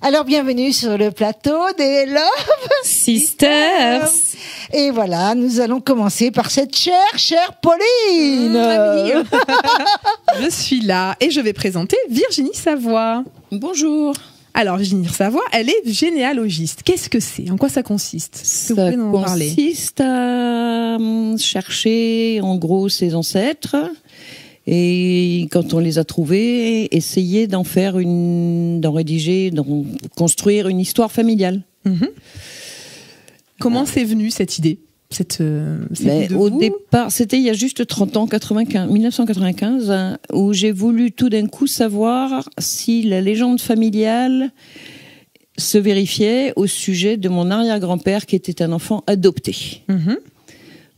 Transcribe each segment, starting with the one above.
Alors bienvenue sur le plateau des Love Sisters. Et voilà, nous allons commencer par cette chère Pauline. Je suis là et je vais présenter Virginie Savoie. Bonjour. Alors Virginie Savoie, elle est généalogiste. Qu'est-ce que c'est? En quoi ça consiste? Ça consiste à chercher en gros ses ancêtres et quand on les a trouvés, essayer d'en rédiger, d'en construire une histoire familiale. Mm-hmm. Comment c'est venu cette idée? Au départ, c'était il y a juste 30 ans, 1995, hein, où j'ai voulu tout d'un coup savoir si la légende familiale se vérifiait au sujet de mon arrière-grand-père qui était un enfant adopté. Mm-hmm.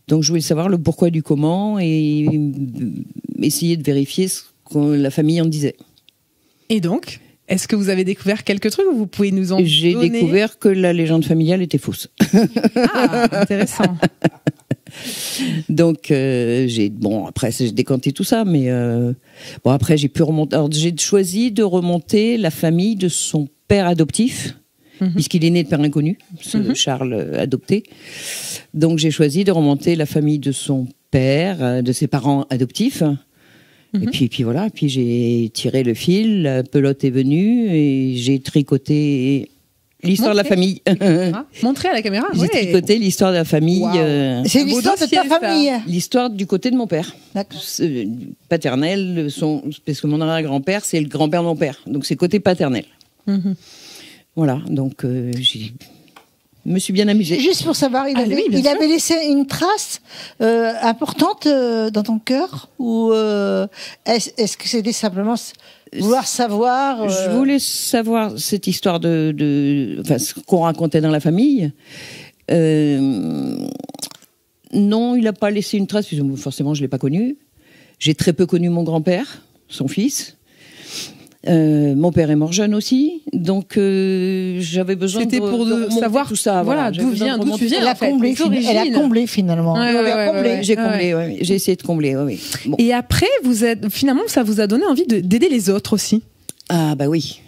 Donc je voulais savoir le pourquoi du comment et essayer de vérifier ce que la famille en disait. Et donc, est-ce que vous avez découvert quelques trucs ou vous pouvez nous en donner? J'ai découvert que la légende familiale était fausse. Ah, intéressant. Donc après j'ai décanté tout ça, mais après j'ai pu remonter. Alors j'ai choisi de remonter la famille de son père adoptif, puisqu'il est né de père inconnu, Charles adopté. Donc j'ai choisi de remonter la famille de son père, de ses parents adoptifs. Et puis voilà, puis j'ai tiré le fil, la pelote est venue et j'ai tricoté l'histoire de la famille. Montrez à la caméra. J'ai tricoté l'histoire de la famille. Wow. C'est l'histoire de ta famille. L'histoire du côté de mon père. Paternel, parce que mon arrière-grand-père, c'est le grand-père de mon père. Donc c'est côté paternel. Voilà, donc j'ai... Je me suis bien amusée. Juste pour savoir, il avait laissé une trace importante dans ton cœur ou est-ce que c'était simplement vouloir savoir Je voulais savoir cette histoire ce qu'on racontait dans la famille. Non, il n'a pas laissé une trace, puisque forcément je ne l'ai pas connu. J'ai très peu connu mon grand-père, son fils. Mon père est mort jeune aussi, donc j'avais besoin de savoir tout ça. Voilà, d'où tu viens. Elle a comblé finalement. J'ai essayé de combler. Ouais. Bon. Et après, finalement, ça vous a donné envie d'aider les autres aussi. Ah bah oui,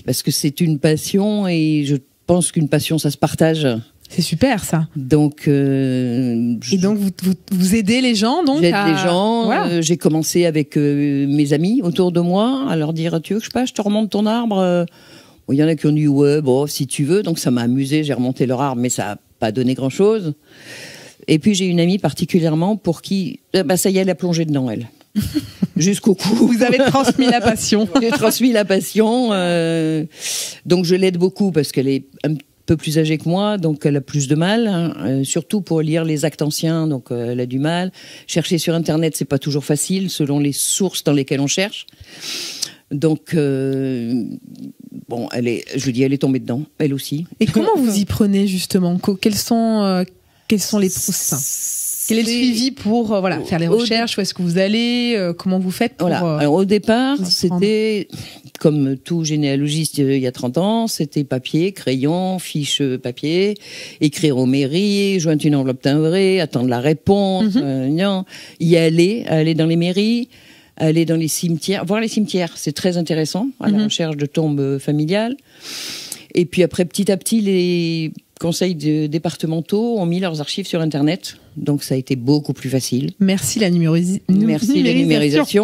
parce que c'est une passion et je pense qu'une passion, ça se partage. C'est super ça. Donc et donc vous aidez les gens donc. J'aide les gens. Voilà. J'ai commencé avec mes amis autour de moi à leur dire tu veux que je te remonte ton arbre. Il y en a qui ont dit ouais si tu veux. Donc ça m'a amusé. J'ai remonté leur arbre mais ça n'a pas donné grand chose. Et puis j'ai une amie particulièrement pour qui ça y est elle a plongé dedans elle. Jusqu'au cou. Vous avez transmis la passion. J'ai transmis la passion. Donc je l'aide beaucoup parce qu'elle est un peu plus âgée que moi, donc elle a plus de mal, surtout pour lire les actes anciens, donc elle a du mal. Chercher sur Internet, c'est pas toujours facile, selon les sources dans lesquelles on cherche. Donc, elle est tombée dedans, elle aussi. Et comment vous y prenez justement? Quels sont les process? Quel est le suivi pour faire les recherches? Où est-ce que vous allez? Comment vous faites pour, Alors, au départ, c'était comme tout généalogiste il y a 30 ans, c'était papier, crayon, fiche papier, écrire aux mairies, joindre une enveloppe timbrée, attendre la réponse, y aller dans les mairies, aller dans les cimetières, voir les cimetières, c'est très intéressant, à la recherche de tombes familiales. Et puis après, petit à petit, les conseils départementaux ont mis leurs archives sur Internet. Donc ça a été beaucoup plus facile. Merci la numérisation.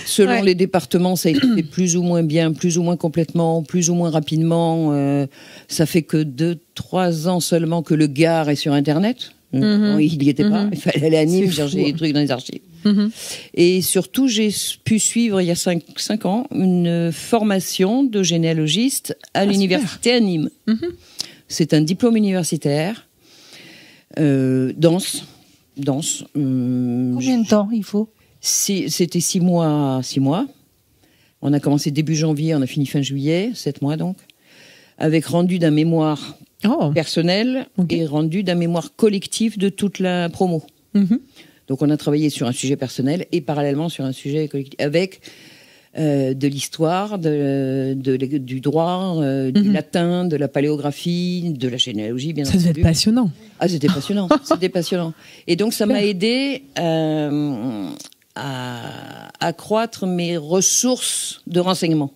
Selon les départements, ça a été fait plus ou moins bien, plus ou moins complètement, plus ou moins rapidement. Ça fait que 2-3 ans seulement que le Gard est sur Internet. Non, il n'y était pas. Il fallait aller à Nîmes chercher des trucs dans les archives. Et surtout, j'ai pu suivre il y a 5 ans une formation de généalogiste à l'université à Nîmes. C'est un diplôme universitaire. Danse. Combien de temps il faut? C'était 6 mois. On a commencé début janvier, on a fini fin juillet, 7 mois donc, avec rendu d'un mémoire personnel et rendu d'un mémoire collectif de toute la promo. Donc on a travaillé sur un sujet personnel et parallèlement sur un sujet collectif, avec de l'histoire, du droit, du latin, de la paléographie, de la généalogie, bien entendu. Ça devait être passionnant. Ah, c'était passionnant, c'était passionnant. Et donc ça m'a aidé à accroître mes ressources de renseignement.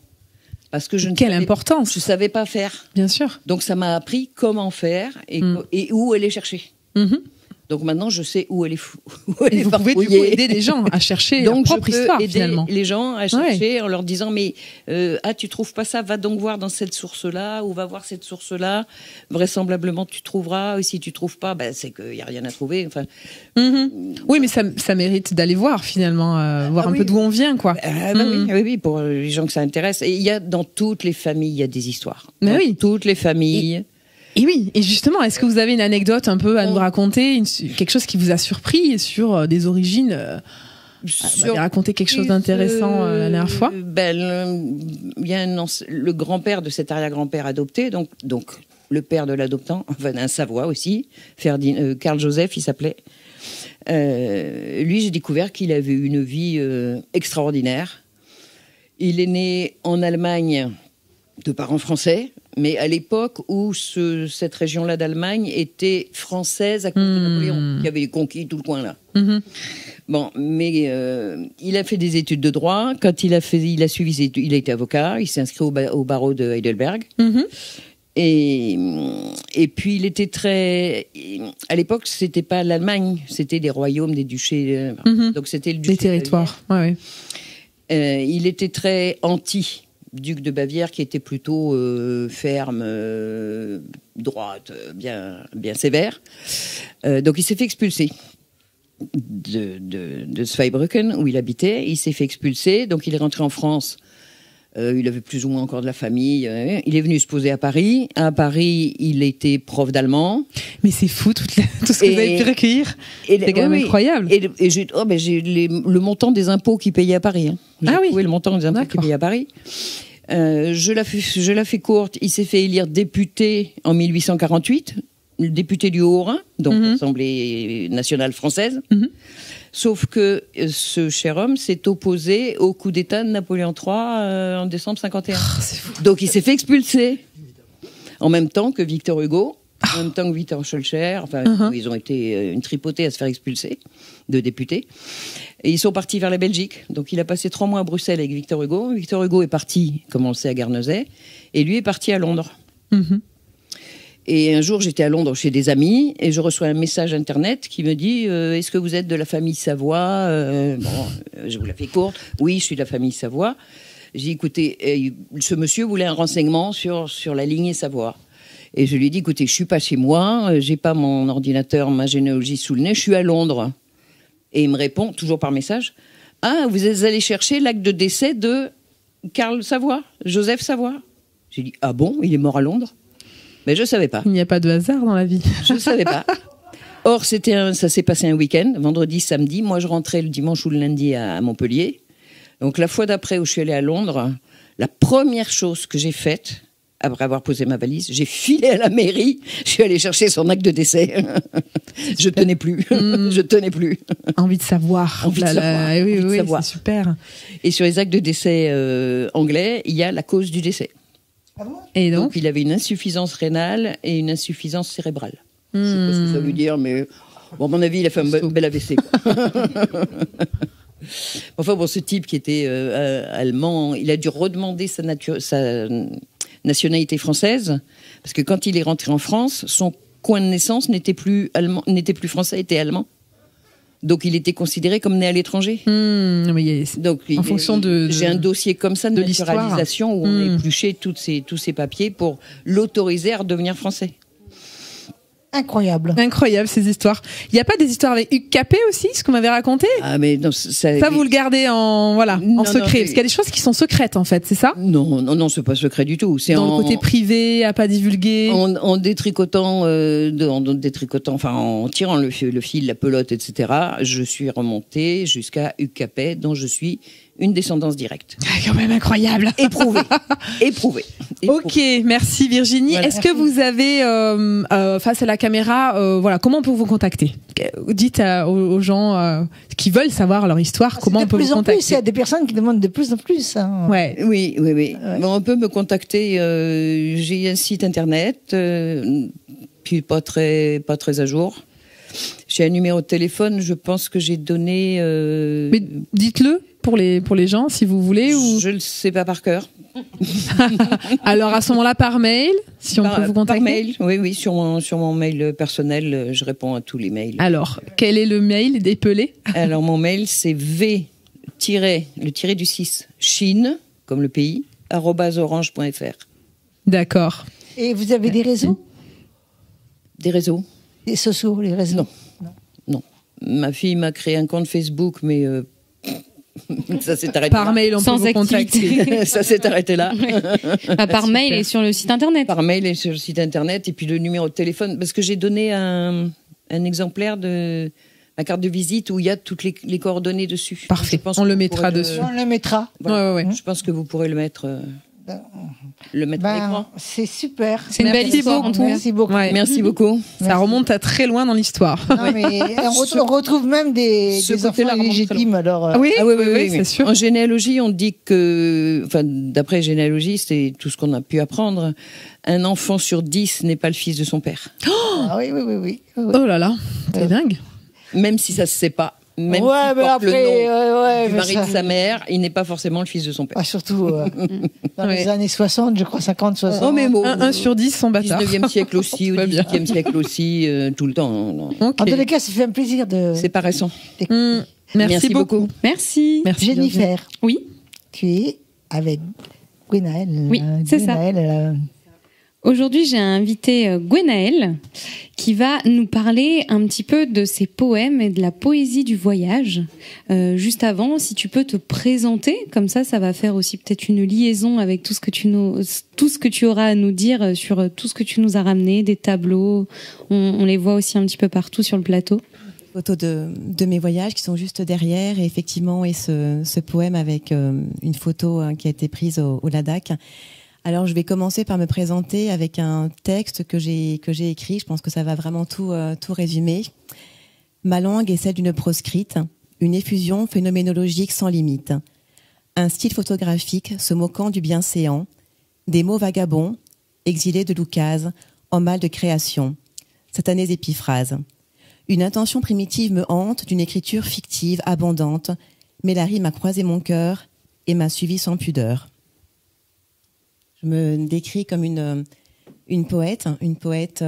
Parce que Quelle importance. Je savais pas faire. Bien sûr. Donc ça m'a appris comment faire et où aller chercher. Donc maintenant, je sais où elle est et vous pouvez du coup aider des gens à chercher leur propre histoire, finalement. Les gens à chercher en leur disant mais tu trouves pas ça, va donc voir dans cette source-là ou va voir cette source-là. Vraisemblablement tu trouveras. Et si tu trouves pas, c'est qu'il y a rien à trouver. Enfin. Oui, mais ça mérite d'aller voir finalement, voir un peu d'où on vient, quoi. Oui, pour les gens que ça intéresse. Et il y a dans toutes les familles, il y a des histoires. Toutes les familles. Et oui, et justement, est-ce que vous avez une anecdote un peu à nous raconter, quelque chose qui vous a surpris sur des origines vous avez raconté quelque chose d'intéressant la dernière fois. Il y a le grand-père de cet arrière-grand-père adopté, donc le père de l'adoptant, enfin un Savoie aussi, Karl Joseph, il s'appelait. Lui, j'ai découvert qu'il avait eu une vie extraordinaire. Il est né en Allemagne de parents français, mais à l'époque où cette région-là d'Allemagne était française à cause de Napoléon, qui avait conquis tout le coin là. Bon, mais il a fait des études de droit. Quand il a suivi ses études, il a été avocat. Il s'est inscrit au barreau de Heidelberg. Et puis il était à l'époque, c'était pas l'Allemagne, c'était des royaumes, des duchés. Donc c'était le duché. Des territoires. Il était très anti-duc de Bavière, qui était plutôt ferme, droite, bien sévère. Donc il s'est fait expulser de Zweibrücken, où il habitait. Il s'est fait expulser, donc il est rentré en France. Il avait plus ou moins encore de la famille. Il est venu se poser à Paris. À Paris, il était prof d'allemand. Mais c'est fou, tout ce que vous avez pu recueillir. C'est quand même incroyable. Et j'ai le montant des impôts qu'il payait à Paris. J'ai trouvé le montant des impôts qu'il payait à Paris. Je la fais courte. Il s'est fait élire député en 1848, député du Haut-Rhin, donc l'Assemblée nationale française. Sauf que ce cher homme s'est opposé au coup d'État de Napoléon III en décembre 51. Donc il s'est fait expulser. En même temps que Victor Hugo, en même temps que Victor Schœlcher. Enfin, ils ont été une tripotée à se faire expulser de députés. Et ils sont partis vers la Belgique. Donc il a passé 3 mois à Bruxelles avec Victor Hugo. Victor Hugo est parti, comme on le sait, à Guernesey. Et lui est parti à Londres. Et un jour, j'étais à Londres chez des amis et je reçois un message internet qui me dit est-ce que vous êtes de la famille Savoie Je vous la fais courte. Oui, je suis de la famille Savoie. J'ai dit écoutez, ce monsieur voulait un renseignement sur la lignée Savoie. Et je lui ai dit écoutez, je suis pas chez moi, j'ai pas mon ordinateur, ma généalogie sous le nez, je suis à Londres. Et il me répond, toujours par message vous êtes allé chercher l'acte de décès de Karl Savoie, Joseph Savoie. J'ai dit ah bon, il est mort à Londres? Mais je ne savais pas. Il n'y a pas de hasard dans la vie. Je ne savais pas. Or, ça s'est passé un week-end, vendredi, samedi. Moi, je rentrais le dimanche ou le lundi à Montpellier. Donc, la fois d'après où je suis allée à Londres, la première chose que j'ai faite, après avoir posé ma valise, j'ai filé à la mairie. Je suis allée chercher son acte de décès. Je tenais plus. Je tenais plus. Envie de savoir. Envie de savoir. Oui, c'est super. Et sur les actes de décès anglais, il y a la cause du décès. Et donc il avait une insuffisance rénale et une insuffisance cérébrale. Je ne sais pas ce que ça veut dire, mais à mon avis, il a fait un bel AVC. Enfin, ce type qui était allemand, il a dû redemander sa nationalité française, parce que quand il est rentré en France, son coin de naissance n'était plus français, était allemand. Donc il était considéré comme né à l'étranger. Donc en fonction j'ai un dossier comme ça de naturalisation où on a épluché tous ces papiers pour l'autoriser à redevenir français. Incroyable ces histoires. Il n'y a pas des histoires avec Hugues Capet aussi, ce qu'on m'avait raconté? Mais non, ça vous le gardez en secret, parce qu'il y a des choses qui sont secrètes en fait, c'est ça? Non, c'est pas secret du tout. C'est dans le côté privé, à pas divulguer. En détricotant, enfin en tirant le fil, la pelote, etc. Je suis remontée jusqu'à Hugues Capet, dont je suis une descendance directe. Quand même incroyable. Éprouvée. Ok, merci Virginie. Voilà. Est-ce que vous avez, face à la caméra, comment on peut vous contacter? Dites aux gens qui veulent savoir leur histoire, comment on peut vous contacter. Il y a des personnes qui demandent de plus en plus. Ouais. Oui. Bon, on peut me contacter, j'ai un site internet, puis pas très à jour. J'ai un numéro de téléphone, je pense que j'ai donné... Mais dites-le pour les gens, si vous voulez. Ou... Je ne le sais pas par cœur. Alors, à ce moment-là, par mail, si on peut vous contacter. Par mail, oui, sur mon mail personnel, je réponds à tous les mails. Alors, quel est le mail d'Épelé ? Alors, mon mail, c'est v-du6, Chine, comme le pays, @orange.fr. D'accord. Et vous avez des réseaux ? Des réseaux ? Des sociaux, les réseaux ? Non. Ma fille m'a créé un compte Facebook, mais ça s'est arrêté par là. mail, on peut vous contacter. Ça s'est arrêté là. Par mail et sur le site internet. Par mail et sur le site internet, et puis le numéro de téléphone, parce que j'ai donné un exemplaire de ma carte de visite où il y a toutes les coordonnées dessus. Parfait, on le mettra dessus. On le mettra. Voilà. Ouais. Je pense que vous pourrez le mettre à l'écran. C'est super. C'est une belle histoire. Merci beaucoup. Ouais. Merci beaucoup. Ça remonte à très loin dans l'histoire. Non, mais on retrouve même des enfants illégitimes. Alors, oui, c'est sûr. En généalogie, on dit que, d'après généalogie, c'est tout ce qu'on a pu apprendre. Un enfant sur 10 n'est pas le fils de son père. Oui. Oh là là, c'est dingue. Même si ça se sait pas. Même s'il porte le nom du mari de sa mère, il n'est pas forcément le fils de son père. Surtout dans les années 60, je crois 50-60. Oh, mais bon, 1 sur 10 sont bâtards. 19e siècle aussi, au 18e siècle aussi, tout le temps. Non. Okay. En tous les cas, ça fait un plaisir de... C'est pas récent. Merci beaucoup. Merci. Jennifer. Oui. Tu es avec Gwenaëlle. Oui, c'est ça. Aujourd'hui, j'ai invité Gwenaëlle qui va nous parler un petit peu de ses poèmes et de la poésie du voyage. Juste avant, si tu peux te présenter, comme ça va faire aussi peut-être une liaison avec tout ce que tu auras à nous dire sur tout ce que tu nous as ramené, des tableaux. On les voit aussi un petit peu partout sur le plateau. Photos de mes voyages qui sont juste derrière, et effectivement, et ce poème avec une photo qui a été prise au Ladakh. Alors, je vais commencer par me présenter avec un texte que j'ai écrit. Je pense que ça va vraiment tout résumer. Ma langue est celle d'une proscrite, une effusion phénoménologique sans limite. Un style photographique se moquant du bienséant, des mots vagabonds, exilés de l'oukase, en mal de création. Satanées épiphrases. Une intention primitive me hante d'une écriture fictive, abondante, mais la rime a croisé mon cœur et m'a suivi sans pudeur. Je me décris comme une poète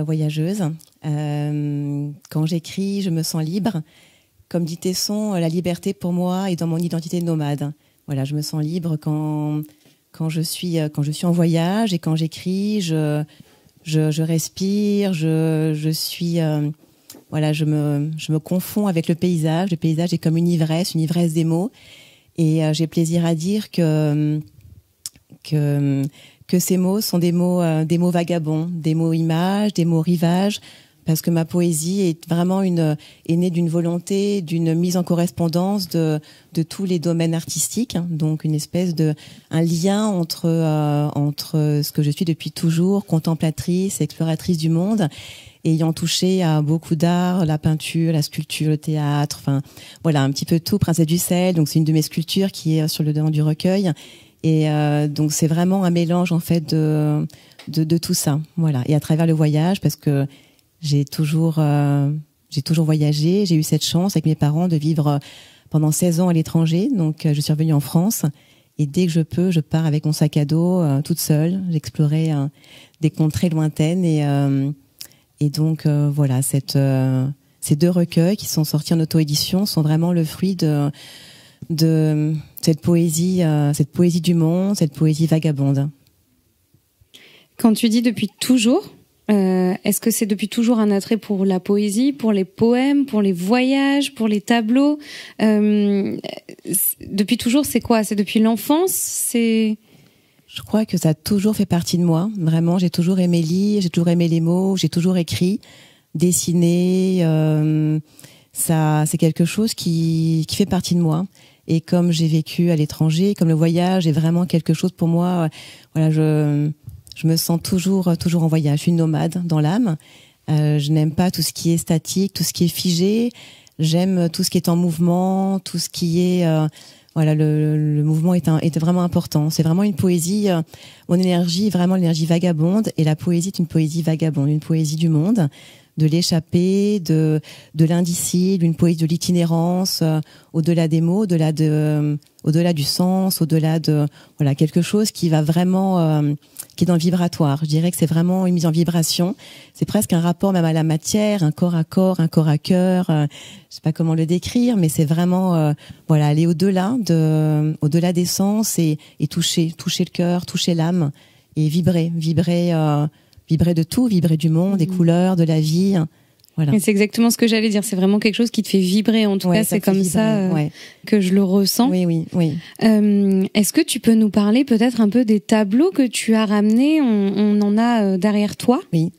voyageuse. Quand j'écris, je me sens libre. Comme dit Tesson, la liberté pour moi est dans mon identité nomade. Voilà, je me sens libre quand je suis en voyage, et quand j'écris, je respire, je suis je me confonds avec le paysage. Le paysage est comme une ivresse des mots, et j'ai plaisir à dire que ces mots sont des mots vagabonds, des mots images, des mots rivages, parce que ma poésie est vraiment est née d'une volonté, d'une mise en correspondance de tous les domaines artistiques, donc une espèce un lien entre ce que je suis depuis toujours, contemplatrice, exploratrice du monde, ayant touché à beaucoup d'art, la peinture, la sculpture, le théâtre, un petit peu tout, Princesse du sel, donc c'est une de mes sculptures qui est sur le devant du recueil. Et donc c'est vraiment un mélange en fait de tout ça, voilà. Et à travers le voyage, parce que j'ai toujours voyagé, j'ai eu cette chance avec mes parents de vivre pendant 16 ans à l'étranger. Donc je suis revenue en France, et dès que je peux, je pars avec mon sac à dos toute seule. J'explorais des contrées lointaines, et donc voilà, ces 2 recueils qui sont sortis en auto-édition sont vraiment le fruit de cette poésie du monde, cette poésie vagabonde. Quand tu dis depuis toujours, est-ce que c'est depuis toujours un attrait pour la poésie, pour les poèmes, pour les voyages, pour les tableaux ? Depuis toujours, c'est quoi ? C'est depuis l'enfance ? Je crois que ça a toujours fait partie de moi. Vraiment, j'ai toujours aimé lire, j'ai toujours aimé les mots, j'ai toujours écrit, dessiné. Ça, c'est quelque chose qui fait partie de moi. Et comme j'ai vécu à l'étranger, comme le voyage est vraiment quelque chose pour moi, je me sens toujours en voyage. Je suis une nomade dans l'âme. Je n'aime pas tout ce qui est statique, tout ce qui est figé. J'aime tout ce qui est en mouvement, tout ce qui est le mouvement est vraiment important. C'est vraiment une poésie. Mon énergie est vraiment l'énergie vagabonde, et la poésie est une poésie vagabonde, une poésie du monde, l'échappée, de l'indicible, une poésie de l'itinérance, au-delà des mots, au-delà du sens, au-delà de voilà quelque chose qui va vraiment qui est dans le vibratoire. Je dirais que c'est vraiment une mise en vibration. C'est presque un rapport même à la matière, un corps à corps, un corps à cœur. Je sais pas comment le décrire, mais c'est vraiment voilà aller au-delà des sens et toucher le cœur, toucher l'âme et vibrer de tout, vibrer du monde, des couleurs, de la vie. Voilà. Et c'est exactement ce que j'allais dire. C'est vraiment quelque chose qui te fait vibrer. En tout cas, c'est comme ça que je le ressens. Oui. Est-ce que tu peux nous parler peut-être un peu des tableaux que tu as ramenés? On en a derrière toi. Oui.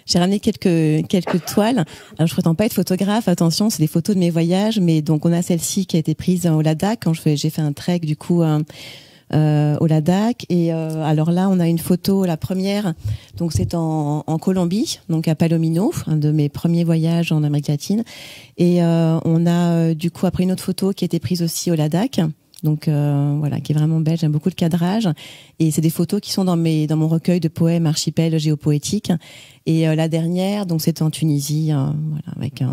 J'ai ramené quelques toiles. Alors, je prétends pas être photographe. Attention, c'est des photos de mes voyages. Mais donc, on a celle-ci qui a été prise au Ladakh quand j'ai fait un trek, du coup, au Ladakh. Et alors là, on a une photo, la première, donc c'est en Colombie, donc à Palomino, un de mes premiers voyages en Amérique latine. Et on a du coup après une autre photo qui a été prise aussi au Ladakh. Donc voilà, qui est vraiment belle. J'aime beaucoup le cadrage. Et c'est des photos qui sont dans mon recueil de poèmes Archipel géopoétique. Et la dernière, donc c'est en Tunisie, voilà, avec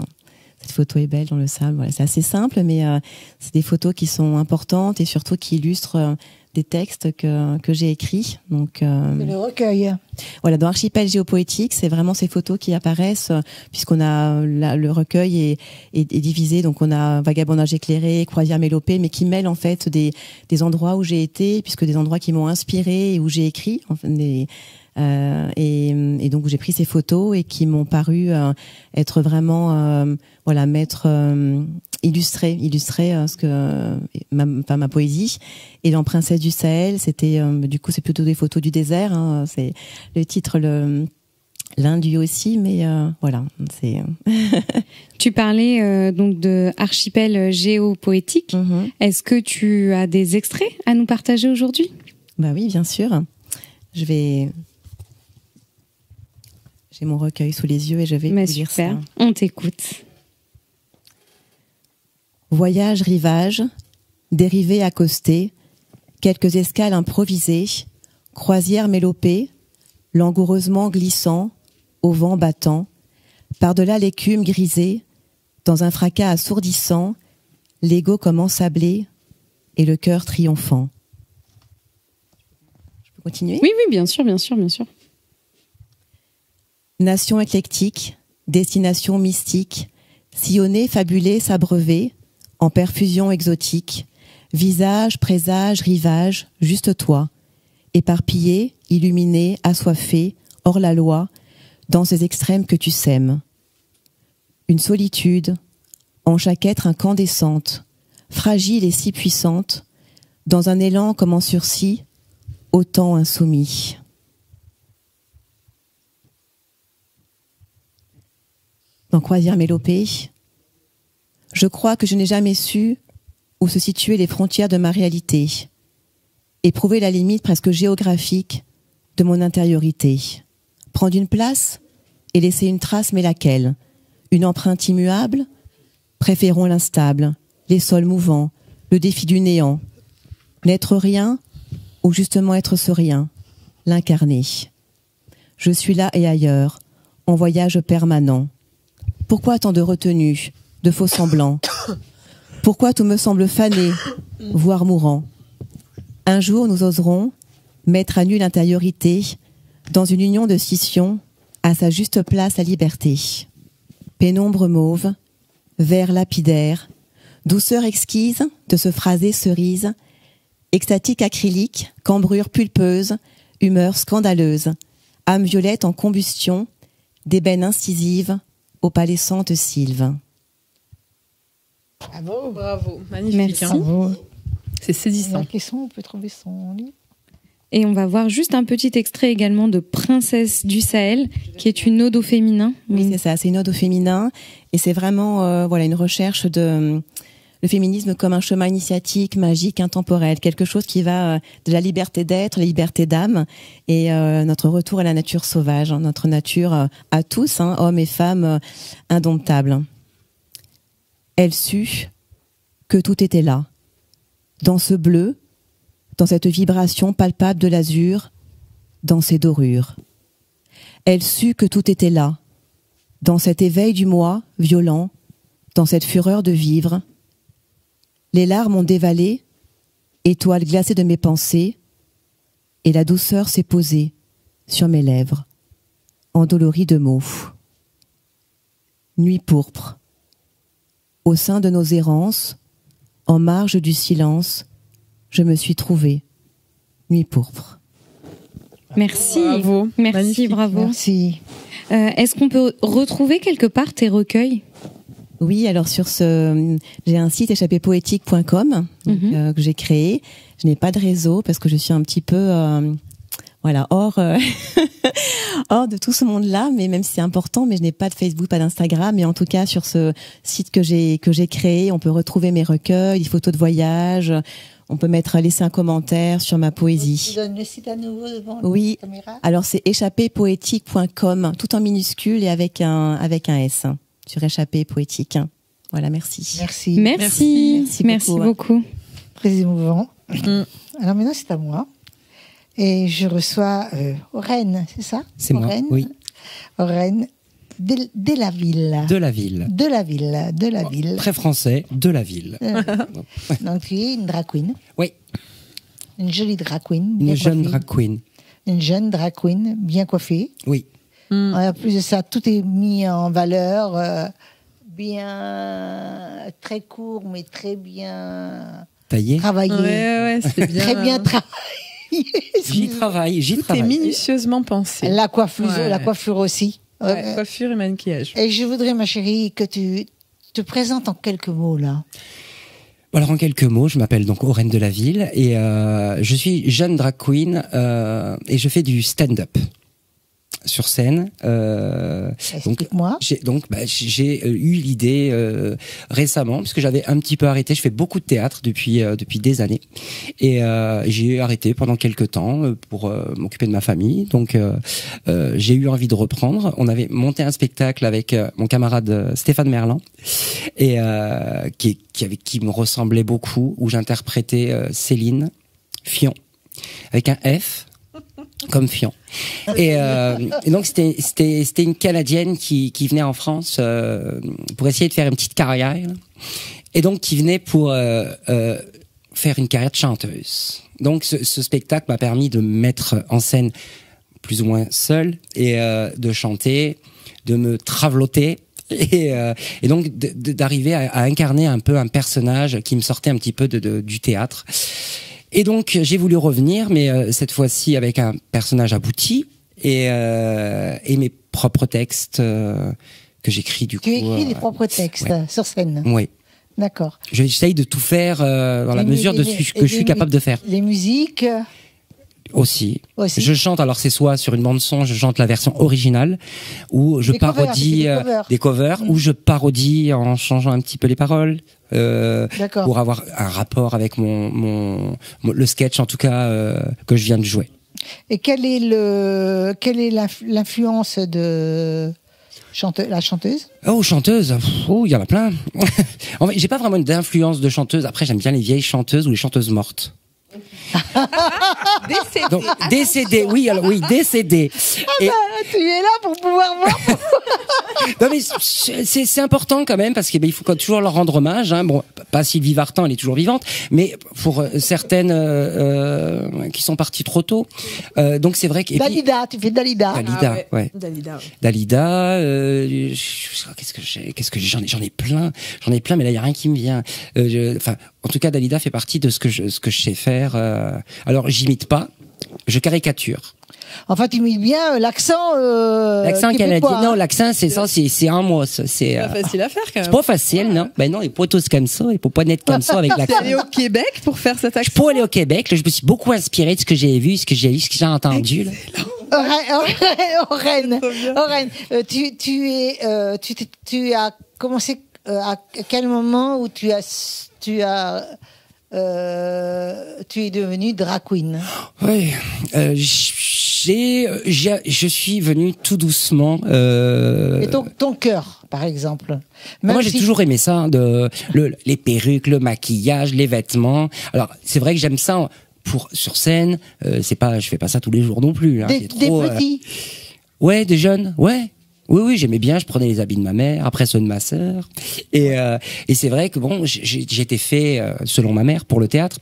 cette photo est belle dans le sable. Voilà, c'est assez simple, mais c'est des photos qui sont importantes et surtout qui illustrent des textes que j'ai écrits. Donc c'est le recueil. Voilà, dans Archipel géopoétique, c'est vraiment ces photos qui apparaissent puisqu'on a le recueil est divisé. Donc on a Vagabondage éclairé, Croisière mélopée, mais qui mêlent en fait des endroits où j'ai été, puisque des endroits qui m'ont inspiré et où j'ai écrit. Enfin, et donc où j'ai pris ces photos et qui m'ont paru être vraiment illustrer ce que ma poésie. Et dans Princesse du Sahel, c'était du coup c'est plutôt des photos du désert, hein, c'est le titre l'induit aussi, mais voilà, c'est Tu parlais donc de Archipel géopoétique. Mm-hmm. Est-ce que tu as des extraits à nous partager aujourd'hui? Bah oui, bien sûr. J'ai mon recueil sous les yeux et je vais vous lire ça. Super, on t'écoute. Voyage, rivage, dérivés accostés, quelques escales improvisées, croisière mélopée, langoureusement glissant, au vent battant, par-delà l'écume grisée, dans un fracas assourdissant, l'ego comme ensablé et le cœur triomphant. Je peux continuer ? Oui, bien sûr. Nation éclectique, destination mystique, sillonnée, fabulée, s'abreuver, en perfusion exotique, visage, présage, rivage, juste toi, éparpillé, illuminé, assoiffé, hors la loi, dans ces extrêmes que tu sèmes. Une solitude, en chaque être incandescente, fragile et si puissante, dans un élan comme en sursis, autant insoumis. Dans Croisière mélopée, je crois que je n'ai jamais su où se situaient les frontières de ma réalité, éprouver la limite presque géographique de mon intériorité, prendre une place et laisser une trace, mais laquelle? Une empreinte immuable? Préférons l'instable, les sols mouvants, le défi du néant. N'être rien ou justement être ce rien, l'incarner. Je suis là et ailleurs, en voyage permanent. Pourquoi tant de retenue, de faux semblants? Pourquoi tout me semble fané, voire mourant? Un jour, nous oserons mettre à nu l'intériorité dans une union de scission, à sa juste place la liberté. Pénombre mauve, vert lapidaire, douceur exquise de ce phrasé cerise, extatique acrylique, cambrure pulpeuse, humeur scandaleuse, âme violette en combustion, d'ébène incisive, opalescente sylve. Bravo, magnifique. Merci. Hein. C'est saisissant. On peut trouver son livre. Et on va voir juste un petit extrait également de Princesse du Sahel, qui est une ode au féminin. Oui, c'est ça, c'est une ode au féminin. Et c'est vraiment une recherche de le féminisme comme un chemin initiatique, magique, intemporel. Quelque chose qui va de la liberté d'être, la liberté d'âme, et notre retour à la nature sauvage, hein, notre nature à tous, hein, hommes et femmes indomptables. Elle sut que tout était là, dans ce bleu, dans cette vibration palpable de l'azur, dans ces dorures. Elle sut que tout était là, Dans cet éveil du moi, violent, dans cette fureur de vivre, les larmes ont dévalé, étoiles glacées de mes pensées, et la douceur s'est posée sur mes lèvres, endolorie de mots. Nuit pourpre. Au sein de nos errances, en marge du silence, je me suis trouvée. Nuit pourpre. Merci. Bravo. Merci, Magnifique. bravo. Merci. Est-ce qu'on peut retrouver quelque part tes recueils? Oui, alors j'ai un site échappépoétique.com que j'ai créé. Je n'ai pas de réseau parce que je suis un petit peu hors hors de tout ce monde-là, mais même si c'est important, mais je n'ai pas de Facebook, pas d'Instagram, mais en tout cas sur ce site que j'ai créé, on peut retrouver mes recueils, des photos de voyage, on peut laisser un commentaire sur ma poésie. Tu donnes le site à nouveau devant Oui. la caméra. Alors c'est échappépoétique.com, tout en minuscule et avec un S sur Échappée Poétique. Voilà, merci. Merci. Merci beaucoup. Très émouvant. Alors maintenant, c'est à moi. Et je reçois Aurène, c'est ça? C'est moi, Aurène, oui. Aurène de la ville. De la ville. De la ville. De la ville. Très français, de la ville. Donc tu es une drag queen. Oui, Une jolie drag queen. bien une jeune coiffée. drag queen. Une jeune drag queen, bien coiffée. Oui, En plus de ça, tout est mis en valeur. Bien très court, mais très bien taillé. travaillé. Ouais, c'est bien. Très bien travaillé. J'y travaille. Tout est minutieusement pensé. La coiffure, Ouais. la coiffure aussi. Ouais, coiffure et maquillage. Et je voudrais, ma chérie, que tu te présentes en quelques mots, là. Alors en quelques mots, je m'appelle donc Aurène de la ville et je suis jeune drag queen et je fais du stand-up sur scène. Explique-moi. J'ai eu l'idée récemment parce que j'avais un petit peu arrêté. Je fais beaucoup de théâtre depuis des années et j'ai arrêté pendant quelques temps pour m'occuper de ma famille. Donc j'ai eu envie de reprendre. On avait monté un spectacle avec mon camarade Stéphane Merlan et qui me ressemblait beaucoup, où j'interprétais Céline Fion avec un F. Comme Fion. Et donc c'était une Canadienne qui venait en France pour essayer de faire une petite carrière, et donc qui venait pour faire une carrière de chanteuse. Donc ce spectacle m'a permis de me mettre en scène plus ou moins seule et de chanter, de me traveloter. Et donc d'arriver à incarner un peu un personnage qui me sortait un petit peu du théâtre. Et donc j'ai voulu revenir, mais cette fois-ci avec un personnage abouti et mes propres textes que j'écris du coup. Tu écris des propres textes sur scène. Oui. D'accord. J'essaye de tout faire dans la mesure de ce que je suis capable de faire. Les musiques Aussi. Aussi. Je chante, alors c'est soit sur une bande son, je chante la version originale, ou je Des covers, parodie des covers. ou je parodie en changeant un petit peu les paroles. D'accord. Pour avoir un rapport avec le sketch en tout cas que je viens de jouer. Et quelle est l'influence de la chanteuse? Oh, chanteuse, il y en a plein. En fait, j'ai pas vraiment d'influence de chanteuse. Après, j'aime bien les vieilles chanteuses ou les chanteuses mortes. Décédé. Donc, décédées, oui, décédées. Et Tu es là pour pouvoir voir. non mais c'est important quand même parce qu'il faut toujours leur rendre hommage. Hein. Bon, pas Sylvie Vartan, elle est toujours vivante, mais pour certaines qui sont parties trop tôt. Donc c'est vrai que Dalida, tu fais Dalida. Dalida, ouais. Dalida. Qu'est-ce que j'en ai plein, mais là il y a rien qui me vient. En tout cas, Dalida fait partie de ce que je sais faire. Alors j'imite pas, je caricature. Enfin, tu imites bien l'accent. L'accent québécois, canadien, non, hein. l'accent, c'est un mot, ça. C'est pas facile à faire quand même. c'est pas facile, non. Ben non, il faut pas tous comme ça, il faut pas naître comme ça avec T'es l'accent. allé au Québec pour faire cet Je suis accent? pas allé au Québec, là, je me suis beaucoup inspiré de ce que j'ai vu, ce que j'ai lu, ce que j'ai entendu. Là. Aurène, tu as commencé à quel moment où tu es devenue drag queen? Oui, je suis venu tout doucement. Et ton cœur, par exemple. Moi, j'ai toujours aimé ça, hein, les perruques, le maquillage, les vêtements. Alors, c'est vrai que j'aime ça sur scène. Je fais pas ça tous les jours non plus. Hein, Des petits. Ouais, des jeunes, ouais. Oui, j'aimais bien. Je prenais les habits de ma mère, après ceux de ma sœur. Et c'est vrai que bon, j'étais fait selon ma mère pour le théâtre.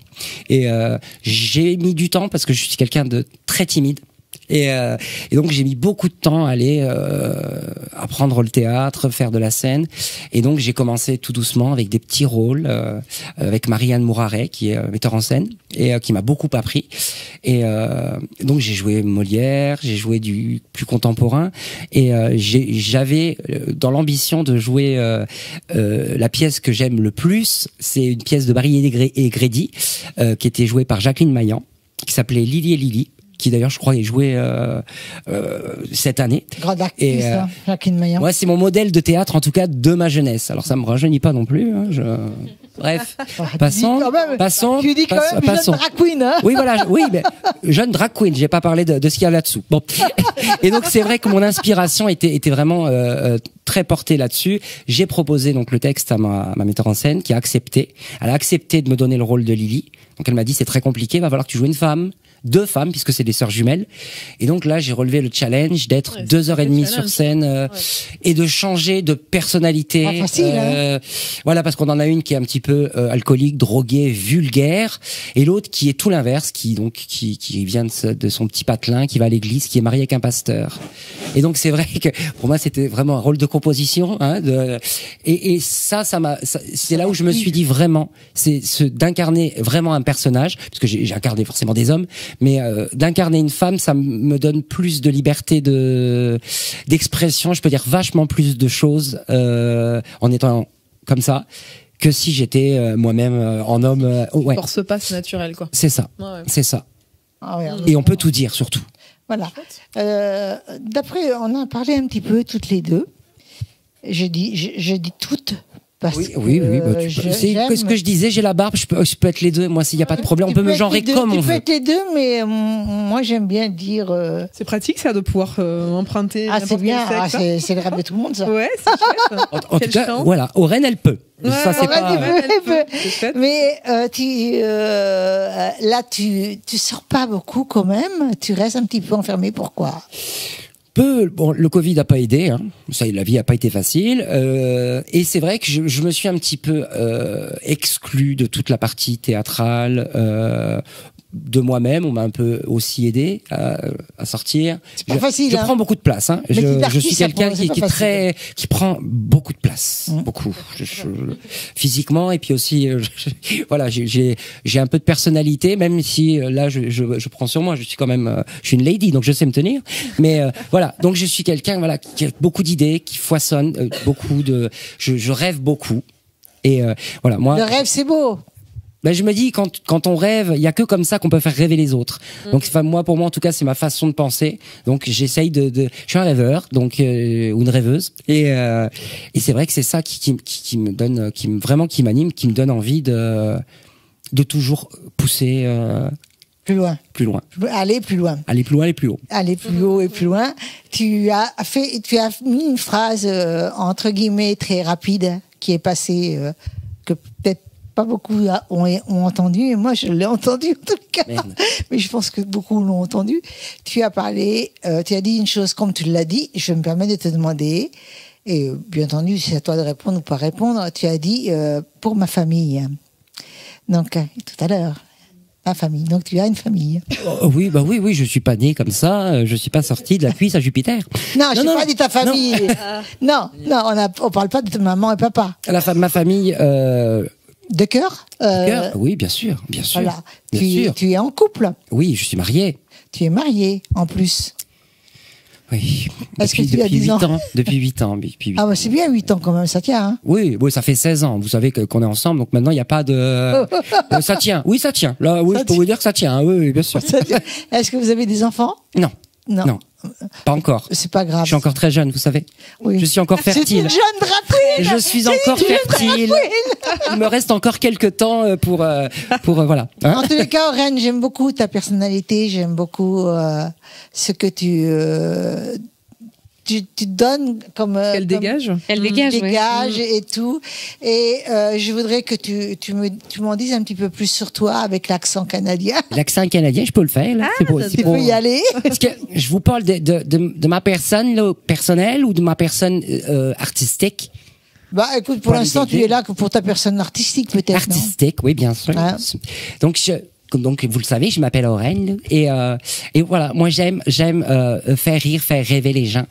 Et j'ai mis du temps parce que je suis quelqu'un de très timide. Et donc j'ai mis beaucoup de temps à aller apprendre le théâtre, faire de la scène. Et donc j'ai commencé tout doucement avec des petits rôles, avec Marianne Mouraret qui est metteur en scène et qui m'a beaucoup appris. Et donc j'ai joué Molière, j'ai joué du plus contemporain et j'avais dans l'ambition de jouer la pièce que j'aime le plus. C'est une pièce de Barry et Grédy qui était jouée par Jacqueline Maillan, qui s'appelait Lily et Lily, qui d'ailleurs je crois est joué cette année. Grande actrice, Jacqueline Maillan. Ouais, c'est mon modèle de théâtre en tout cas de ma jeunesse. Alors ça me rajeunit pas non plus. Hein, bref, passons. Tu dis quand même passons. jeune drag queen, hein. Oui, voilà, oui, mais jeune drag queen. J'ai pas parlé de ce qu'il y a là-dessous. Bon, et donc c'est vrai que mon inspiration était vraiment très portée là-dessus. J'ai proposé donc le texte à ma metteur en scène qui a accepté. Elle a accepté de me donner le rôle de Lily. Donc elle m'a dit c'est très compliqué, va falloir que tu joues une femme. 2 femmes puisque c'est des sœurs jumelles et donc là j'ai relevé le challenge d'être 2h30 sur scène et de changer de personnalité. Pas facile, hein. Voilà, parce qu'on en a une qui est un petit peu alcoolique, droguée, vulgaire, et l'autre qui est tout l'inverse, qui vient de son petit patelin, qui va à l'église, qui est mariée avec un pasteur. Et donc c'est vrai que pour moi c'était vraiment un rôle de composition, hein, et c'est là où je me suis dit vraiment, c'est d'incarner vraiment un personnage, parce que j'ai incarné forcément des hommes. Mais d'incarner une femme, ça me donne plus de liberté d'expression. Je peux dire vachement plus de choses en étant comme ça que si j'étais moi-même en homme. Ouais. Force passe naturel, quoi. C'est ça. Ouais. C'est ça. Ah ouais, et on peut tout dire surtout. Voilà. D'après, on a parlé un petit peu toutes les deux. Je dis toutes. Oui. Ce que je disais, j'ai la barbe, je peux être les deux. Moi, s'il n'y a pas de problème, on peut me genrer comme on veut. Tu peux être les deux, mais moi, j'aime bien dire. C'est pratique, ça, de pouvoir emprunter. Ah, c'est bien. C'est le rêve de tout le monde, ça. Ouais, c'est chouette. En tout cas, voilà. Aurène, elle peut. Ouais, ça, c'est pas. Mais là, tu sors pas beaucoup quand même. Tu restes un petit peu enfermé. Pourquoi? Bon, le Covid n'a pas aidé, hein. Ça, la vie n'a pas été facile, et c'est vrai que je me suis un petit peu exclu de toute la partie théâtrale, de moi-même. On m'a un peu aussi aidé à sortir. C'est pas facile. Je prends beaucoup de place, hein. Je suis quelqu'un qui prend beaucoup de place, beaucoup. Physiquement et puis aussi, voilà, j'ai un peu de personnalité, même si là je prends sur moi. Je suis quand même, je suis une lady, donc je sais me tenir. Mais voilà, donc je suis quelqu'un, voilà, qui a beaucoup d'idées, qui foisonne, je rêve beaucoup. Et voilà, moi. Le rêve, c'est beau. Ben, je me dis quand on rêve, il y a que comme ça qu'on peut faire rêver les autres. Donc pour moi en tout cas, c'est ma façon de penser. Donc j'essaye je suis un rêveur, donc ou une rêveuse, et c'est vrai que c'est ça qui me donne, qui m'anime, qui me donne envie de toujours pousser plus loin. Aller plus loin. Aller plus loin et plus haut. Aller plus haut et plus loin. Tu as mis une phrase entre guillemets très rapide qui est passée que peut-être pas beaucoup ont entendu, et moi je l'ai entendu en tout cas. Merde. Mais je pense que beaucoup l'ont entendu. Tu as parlé, tu as dit une chose comme tu l'as dit. Je me permets de te demander, et bien entendu c'est à toi de répondre ou pas répondre. Tu as dit pour ma famille. Donc tout à l'heure. Ma famille. Donc tu as une famille. Oui, je suis pas né comme ça, je suis pas sorti de la cuisse à Jupiter. Non, je n'ai pas dit ta famille. Non, on parle pas de maman et papa. Ma famille. De cœur oui, bien sûr. Voilà. Bien sûr. Tu es en couple? Oui, je suis marié. Tu es marié, en plus? Oui. Est-ce que tu as 10 ans? Depuis 8 ans. Ah, bah, c'est bien 8 ans quand même, ça tient, hein? Oui, ça fait 16 ans. Vous savez qu'on est ensemble, donc maintenant, il n'y a pas de... ça tient. Oui, ça tient. Là, oui, je peux vous dire que ça tient. Oui, bien sûr. Est-ce que vous avez des enfants? Non. Pas encore. C'est pas grave. Je suis encore très jeune, vous savez. Oui. Je suis encore fertile. C'est une jeune drag queen. Je suis encore fertile. Il me reste encore quelques temps pour voilà. Hein? En tous les cas, Aurène, j'aime beaucoup ta personnalité. J'aime beaucoup ce que tu te donnes comme... Elle dégage. Elle dégage, et tout. Et je voudrais que tu m'en dises un petit peu plus sur toi avec l'accent canadien. L'accent canadien, je peux le faire. Là. Tu peux y aller. Parce que je vous parle de ma personne là, personnelle ou de ma personne artistique. Bah, écoute, pour l'instant, tu es là que pour ta personne artistique, peut-être. Artistique, oui, bien sûr. Ah. Donc, vous le savez, je m'appelle Aurène. Et voilà, moi, j'aime faire rire, faire rêver les gens.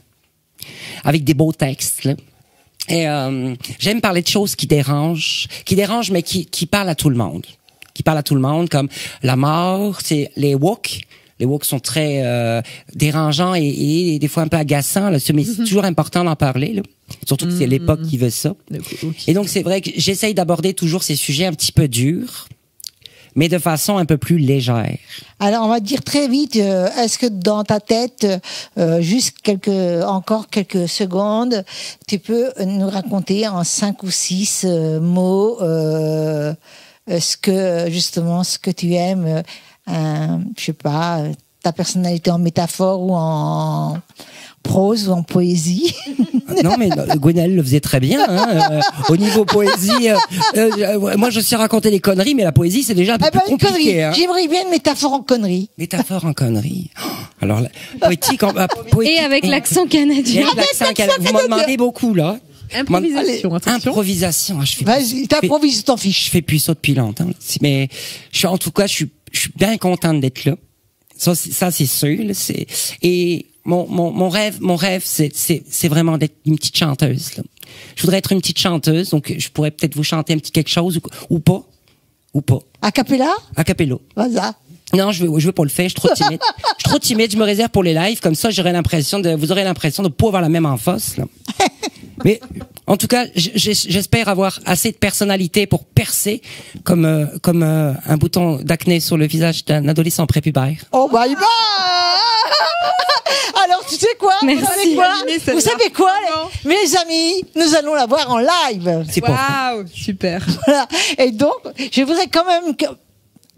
Avec des beaux textes, là. Et j'aime parler de choses qui dérangent, mais qui parlent à tout le monde. Qui parlent à tout le monde, comme la mort, c'est les woke. Les woke sont très dérangeants et des fois un peu agaçants, là, mais c'est toujours important d'en parler, là. Surtout que c'est l'époque qui veut ça. Et donc, c'est vrai que j'essaye d'aborder toujours ces sujets un petit peu durs, mais de façon un peu plus légère. Alors, on va dire très vite, est-ce que dans ta tête, juste encore quelques secondes, tu peux nous raconter en 5 ou 6 mots ce que tu aimes, je sais pas, ta personnalité en métaphore ou en prose ou en poésie. Non, mais Gwenaëlle le faisait très bien. Hein, au niveau poésie, moi je sais raconter des conneries, mais la poésie c'est déjà un peu plus compliqué. Hein. J'aimerais bien une métaphore en conneries. Métaphore en conneries. Alors, poétique, et avec l'accent canadien. Vous m'en demandez beaucoup là. Improvisation. Improvisation. Vas-y, t'improvises, t'en fiches. Je fais plus ça depuis longtemps. Mais en tout cas, je suis bien contente d'être là. Ça c'est sûr. Là, et mon rêve, c'est vraiment d'être une petite chanteuse. Là. Je voudrais être une petite chanteuse, donc je pourrais peut-être vous chanter un petit quelque chose ou pas. A cappella? A cappella. Vas-y. Non, je veux pas le faire, je suis trop timide. Je me réserve pour les lives, comme ça vous aurez l'impression de pas avoir la même en face, là. Mais, en tout cas, j'espère avoir assez de personnalité pour percer comme un bouton d'acné sur le visage d'un adolescent prépubère. Oh, bye bye! Alors, tu sais quoi? Merci. Vous savez quoi, mes amis? Nous allons la voir en live. C'est pas vrai. Super. Voilà. Et donc, je voudrais quand même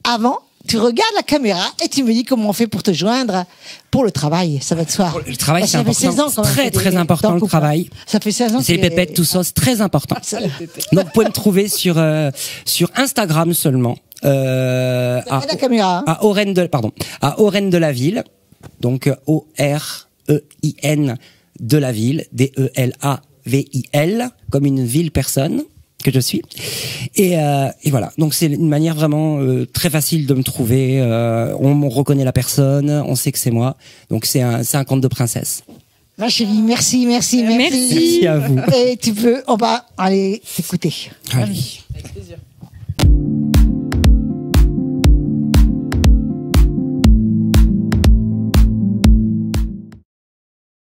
avant, tu regardes la caméra et tu me dis comment on fait pour te joindre pour le travail. Ça va de soi. Le travail, c'est important. C'est très important, le travail. Ça fait 16 ans. C'est les pépettes, tout ça, c'est très important. Donc, vous pouvez me trouver sur Instagram seulement. La caméra. À Aurène de la Ville. Donc, O-R-E-I-N de la Ville. D-E-L-A-V-I-L. Comme une ville personne que je suis. Et voilà. Donc c'est une manière vraiment très facile de me trouver. On reconnaît la personne, on sait que c'est moi. Donc c'est un conte de princesse. Ma chérie, merci. Merci à vous. Et on va aller t'écouter. Allez. Avec plaisir.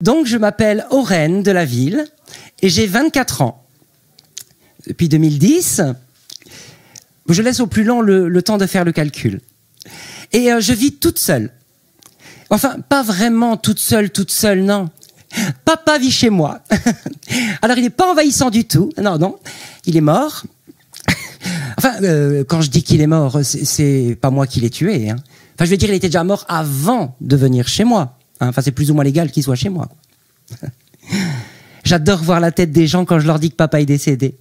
Donc je m'appelle Aurène de la Ville et j'ai 24 ans. Depuis 2010, je laisse au plus long le temps de faire le calcul. Et je vis toute seule. Enfin, pas vraiment toute seule, non. Papa vit chez moi. Alors, il n'est pas envahissant du tout. Non, il est mort. Enfin, quand je dis qu'il est mort, c'est pas moi qui l'ai tué. Hein. Enfin, je veux dire, il était déjà mort avant de venir chez moi. Hein. Enfin, c'est plus ou moins légal qu'il soit chez moi. J'adore voir la tête des gens quand je leur dis que papa est décédé.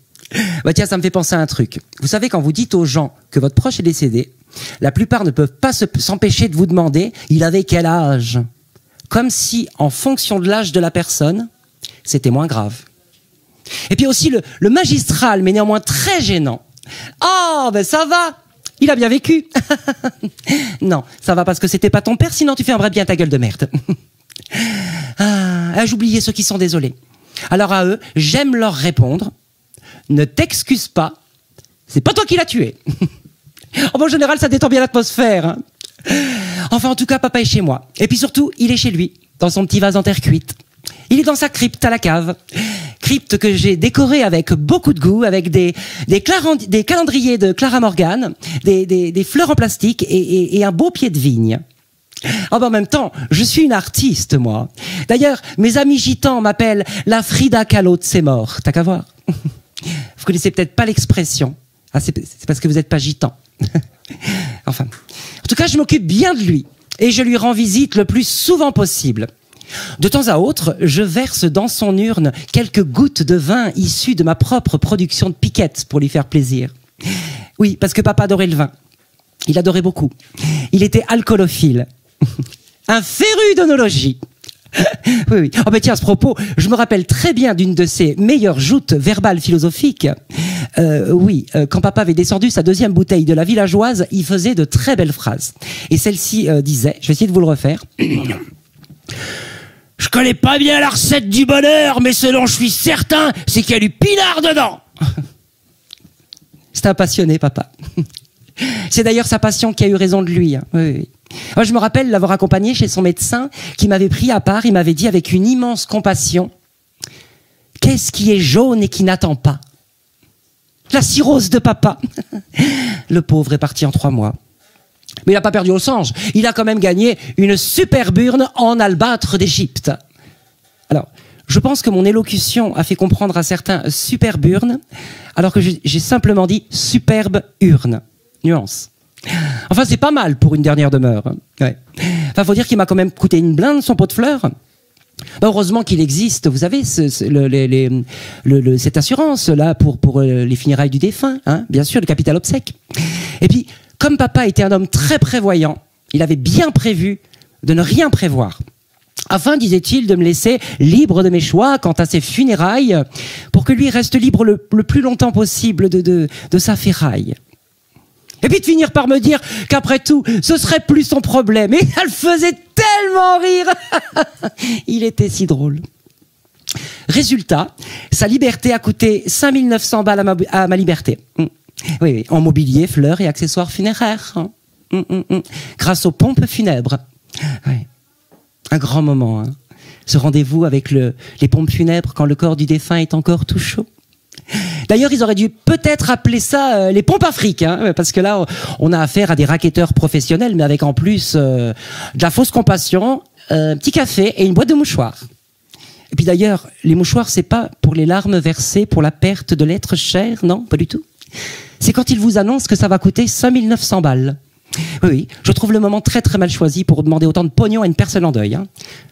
Bah tiens, ça me fait penser à un truc. Vous savez, quand vous dites aux gens que votre proche est décédé, la plupart ne peuvent pas s'empêcher de vous demander « il avait quel âge ?» Comme si, en fonction de l'âge de la personne, c'était moins grave. Et puis aussi le magistral, mais néanmoins très gênant. « Oh, ben ça va, il a bien vécu. » Non, ça va parce que c'était pas ton père, sinon tu fermerais bien ta gueule de merde. J'oubliais ceux qui sont désolés. Alors à eux, j'aime leur répondre: ne t'excuse pas, c'est pas toi qui l'as tué. En général, ça détend bien l'atmosphère. Hein. Enfin, en tout cas, papa est chez moi. Et puis surtout, il est chez lui, dans son petit vase en terre cuite. Il est dans sa crypte à la cave. Crypte que j'ai décorée avec beaucoup de goût, avec des calendriers de Clara Morgan, des fleurs en plastique et un beau pied de vigne. En même temps, je suis une artiste, moi. D'ailleurs, mes amis gitans m'appellent la Frida Kahlo de ses morts. T'as qu'à voir. Vous connaissez peut-être pas l'expression. Ah, c'est parce que vous n'êtes pas gitan. Enfin. En tout cas, je m'occupe bien de lui. Et je lui rends visite le plus souvent possible. De temps à autre, je verse dans son urne quelques gouttes de vin issues de ma propre production de piquettes pour lui faire plaisir. Oui, parce que papa adorait le vin. Il adorait beaucoup. Il était alcoolophile. Un féru d'onologie. Oui, oui. Oh, ben tiens, à ce propos, je me rappelle très bien d'une de ses meilleures joutes verbales philosophiques. Quand papa avait descendu sa deuxième bouteille de la villageoise, il faisait de très belles phrases. Et celle-ci disait, je vais essayer de vous le refaire. Je connais pas bien la recette du bonheur, mais ce dont je suis certain, c'est qu'il y a du pinard dedans. C'est un passionné, papa. C'est d'ailleurs sa passion qui a eu raison de lui. Hein. Oui, oui. Moi, je me rappelle l'avoir accompagné chez son médecin qui m'avait pris à part. Il m'avait dit avec une immense compassion, « Qu'est-ce qui est jaune et qui n'attend pas ?» La cirrhose de papa. Le pauvre est parti en 3 mois. Mais il n'a pas perdu au singe. Il a quand même gagné une superbe urne en albâtre d'Égypte. Alors, je pense que mon élocution a fait comprendre à certains superbe urne, alors que j'ai simplement dit superbe urne. Nuance. Enfin, c'est pas mal pour une dernière demeure. Hein. Ouais. Enfin, faut dire qu'il m'a quand même coûté une blinde son pot de fleurs. Ben, heureusement qu'il existe, vous savez, cette assurance-là pour les funérailles du défunt, hein, bien sûr, le capital obsèque. Et puis, comme papa était un homme très prévoyant, il avait bien prévu de ne rien prévoir. Afin, disait-il, de me laisser libre de mes choix quant à ses funérailles, pour que lui reste libre le plus longtemps possible de sa ferraille. Et puis de finir par me dire qu'après tout, ce serait plus son problème. Et ça le faisait tellement rire. Il était si drôle. Résultat, sa liberté a coûté 5900 balles à ma liberté. Oui, oui, en mobilier, fleurs et accessoires funéraires. Grâce aux pompes funèbres. Oui. Un grand moment, hein. Ce rendez-vous avec les pompes funèbres quand le corps du défunt est encore tout chaud. D'ailleurs, ils auraient dû peut-être appeler ça les pompes Afrique, hein, parce que là, on a affaire à des racketteurs professionnels, mais avec en plus de la fausse compassion, un petit café et une boîte de mouchoirs. Et puis d'ailleurs, les mouchoirs, c'est pas pour les larmes versées pour la perte de l'être cher, non, pas du tout. C'est quand ils vous annoncent que ça va coûter 5900 balles. Oui, oui, je trouve le moment très très mal choisi pour demander autant de pognon à une personne en deuil. Hein.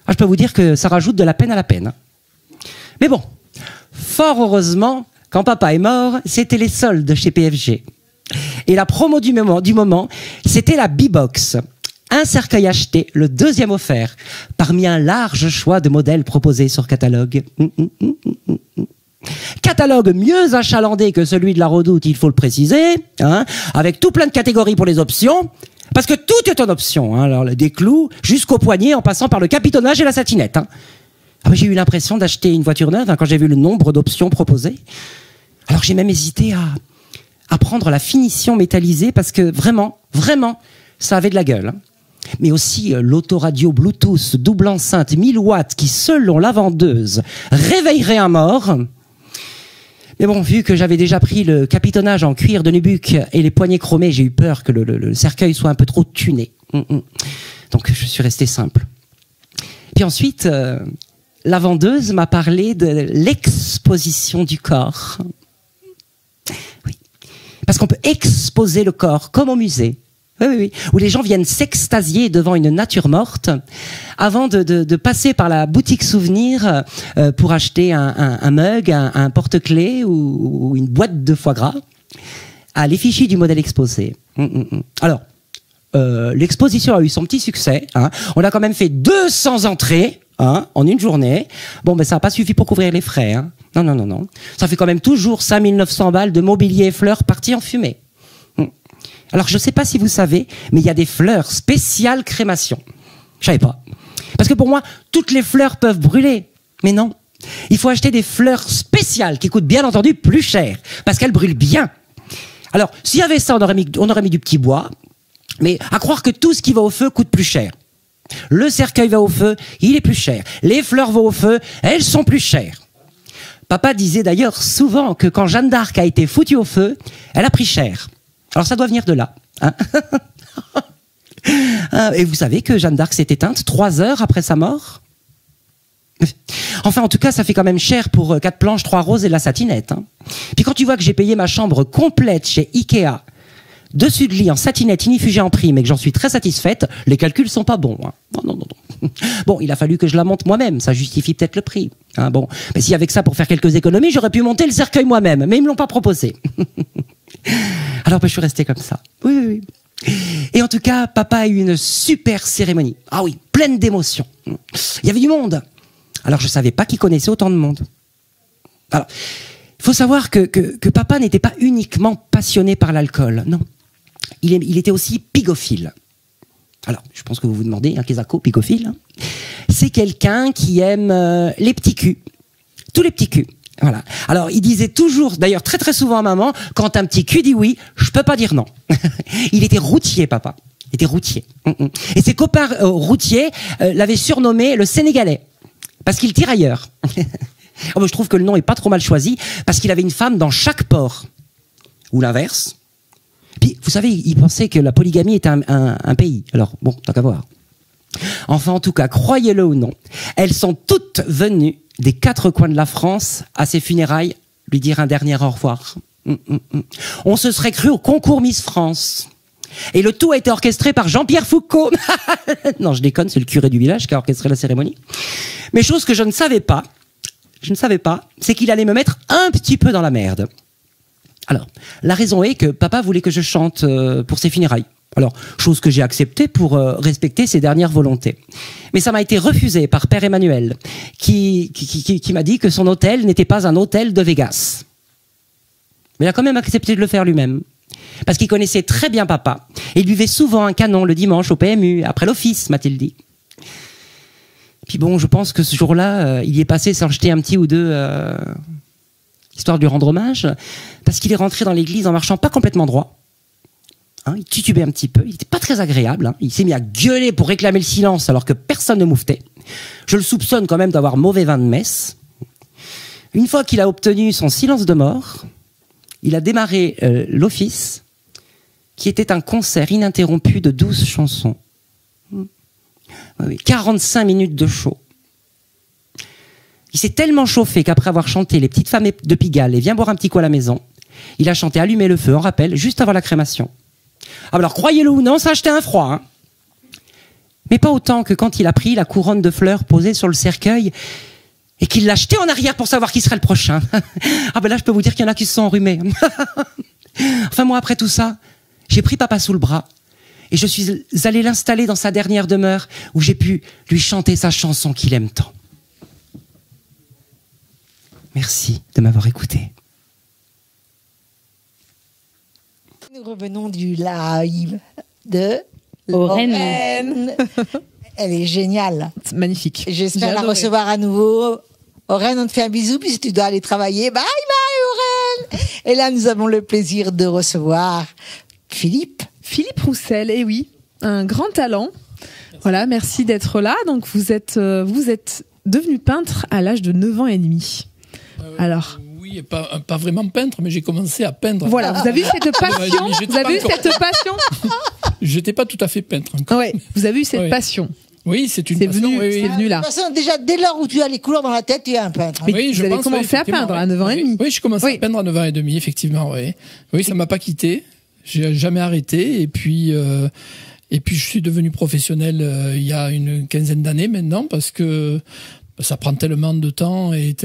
Ah, je peux vous dire que ça rajoute de la peine à la peine. Mais bon, fort heureusement, quand papa est mort, c'était les soldes chez PFG. Et la promo du moment, c'était la B-Box. Un cercueil acheté, le deuxième offert, parmi un large choix de modèles proposés sur catalogue. Catalogue mieux achalandé que celui de la Redoute, il faut le préciser, hein, avec tout plein de catégories pour les options, parce que tout est en option, hein, alors, des clous jusqu'au poignet en passant par le capitonnage et la satinette. Hein. Ah, j'ai eu l'impression d'acheter une voiture neuve hein, quand j'ai vu le nombre d'options proposées. Alors j'ai même hésité à prendre la finition métallisée parce que vraiment, ça avait de la gueule. Hein. Mais aussi l'autoradio Bluetooth double enceinte 1000 watts qui, selon la vendeuse, réveillerait un mort. Mais bon, vu que j'avais déjà pris le capitonnage en cuir de nubuck et les poignets chromés, j'ai eu peur que le cercueil soit un peu trop tuné. Donc je suis resté simple. Puis ensuite, la vendeuse m'a parlé de l'exposition du corps. Oui. Parce qu'on peut exposer le corps comme au musée. Oui, où les gens viennent s'extasier devant une nature morte avant de passer par la boutique souvenir pour acheter un mug, un porte-clés ou une boîte de foie gras à l'effigie du modèle exposé. Alors, l'exposition a eu son petit succès. Hein. On a quand même fait 200 entrées hein, en une journée. Bon, ben ça n'a pas suffi pour couvrir les frais. Hein. Non. Ça fait quand même toujours 5900 balles de mobilier et fleurs partis en fumée. Alors, je ne sais pas si vous savez, mais il y a des fleurs spéciales crémation. Je savais pas. Parce que pour moi, toutes les fleurs peuvent brûler. Mais non. Il faut acheter des fleurs spéciales qui coûtent bien entendu plus cher. Parce qu'elles brûlent bien. Alors, s'il y avait ça, on aurait mis du petit bois. Mais à croire que tout ce qui va au feu coûte plus cher. Le cercueil va au feu, il est plus cher. Les fleurs vont au feu, elles sont plus chères. Papa disait d'ailleurs souvent que quand Jeanne d'Arc a été foutue au feu, elle a pris cher. Alors ça doit venir de là. Hein. Et vous savez que Jeanne d'Arc s'est éteinte 3 heures après sa mort. Enfin, en tout cas, ça fait quand même cher pour 4 planches, 3 roses et la satinette. Hein. Puis quand tu vois que j'ai payé ma chambre complète chez Ikea, dessus de lit en satinette inifugée en prime et que j'en suis très satisfaite, les calculs sont pas bons. Hein. Non. Bon, il a fallu que je la monte moi-même, ça justifie peut-être le prix. Hein, bon, mais si avec ça pour faire quelques économies, j'aurais pu monter le cercueil moi-même, mais ils me l'ont pas proposé. Alors je suis resté comme ça. Oui. Et en tout cas, papa a eu une super cérémonie. Ah oui, pleine d'émotions. Il y avait du monde. Alors je savais pas qu'il connaissait autant de monde. Alors, il faut savoir que papa n'était pas uniquement passionné par l'alcool, non. Il était aussi pigophile. Alors, je pense que vous vous demandez, qu'est-ce que pigophile, hein? C'est quelqu'un qui aime les petits culs. Tous les petits culs. Voilà. Alors, il disait toujours, d'ailleurs très très souvent à maman, quand un petit cul dit oui, je peux pas dire non. Il était routier, papa. Il était routier. Et ses copains routiers l'avaient surnommé le Sénégalais. Parce qu'il tire ailleurs. Oh, je trouve que le nom est pas trop mal choisi, parce qu'il avait une femme dans chaque port. Ou l'inverse. Puis, vous savez, il pensait que la polygamie était un pays. Alors, bon, tant qu'à voir. Enfin, en tout cas, croyez-le ou non, elles sont toutes venues des 4 coins de la France à ses funérailles lui dire un dernier au revoir. On se serait cru au concours Miss France. Et le tout a été orchestré par Jean-Pierre Foucault. Non, je déconne, c'est le curé du village qui a orchestré la cérémonie. Mais chose que je ne savais pas, c'est qu'il allait me mettre un petit peu dans la merde. Alors, la raison est que papa voulait que je chante pour ses funérailles. Alors, chose que j'ai acceptée pour respecter ses dernières volontés. Mais ça m'a été refusé par Père Emmanuel, qui m'a dit que son hôtel n'était pas un hôtel de Vegas. Mais il a quand même accepté de le faire lui-même. Parce qu'il connaissait très bien papa. Et il buvait souvent un canon le dimanche au PMU, après l'office, m'a-t-il dit. Puis bon, je pense que ce jour-là, il y est passé sans jeter un petit ou deux... histoire de lui rendre hommage, parce qu'il est rentré dans l'église en marchant pas complètement droit. Hein, il titubait un petit peu, il était pas très agréable. Hein. Il s'est mis à gueuler pour réclamer le silence alors que personne ne mouftait. Je le soupçonne quand même d'avoir mauvais vin de messe. Une fois qu'il a obtenu son silence de mort, il a démarré l'office, qui était un concert ininterrompu de 12 chansons. 45 minutes de show. Il s'est tellement chauffé qu'après avoir chanté Les petites femmes de Pigalle et Viens boire un petit coup à la maison, il a chanté Allumer le feu en rappel juste avant la crémation. Alors croyez-le ou non, ça a jeté un froid. Hein, mais pas autant que quand il a pris la couronne de fleurs posée sur le cercueil et qu'il l'a jetée en arrière pour savoir qui serait le prochain. Ah ben là, je peux vous dire qu'il y en a qui se sont enrhumés. Enfin moi, après tout ça, j'ai pris papa sous le bras et je suis allé l'installer dans sa dernière demeure où j'ai pu lui chanter sa chanson qu'il aime tant. Merci de m'avoir écouté. Nous revenons du live de Aurène. Elle est géniale. C'est magnifique. J'espère la recevoir à nouveau. Aurène, on te fait un bisou, puis si tu dois aller travailler, bye bye Aurène. Et là, nous avons le plaisir de recevoir Philippe. Philippe Roussel, eh oui, un grand talent. Voilà, merci d'être là. Donc vous êtes devenu peintre à l'âge de 9 ans et demi. Alors. Oui, pas vraiment peintre, mais j'ai commencé à peindre. Voilà, vous avez eu cette passion. Vous avez eu cette passion. J'étais pas tout à fait peintre encore. Ouais, vous avez eu cette passion. Oui, c'est une passion. C'est venu là. De toute façon, déjà, dès lors où tu as les couleurs dans la tête, tu es un peintre. Mais oui, vous avez commencé à peindre à 9 ans et demi. Oui, je commençais à peindre à 9 ans et demi, effectivement. Oui, ça m'a pas quitté. J'ai jamais arrêté. Et puis je suis devenu professionnel il y a une quinzaine d'années maintenant, parce que ça prend tellement de temps et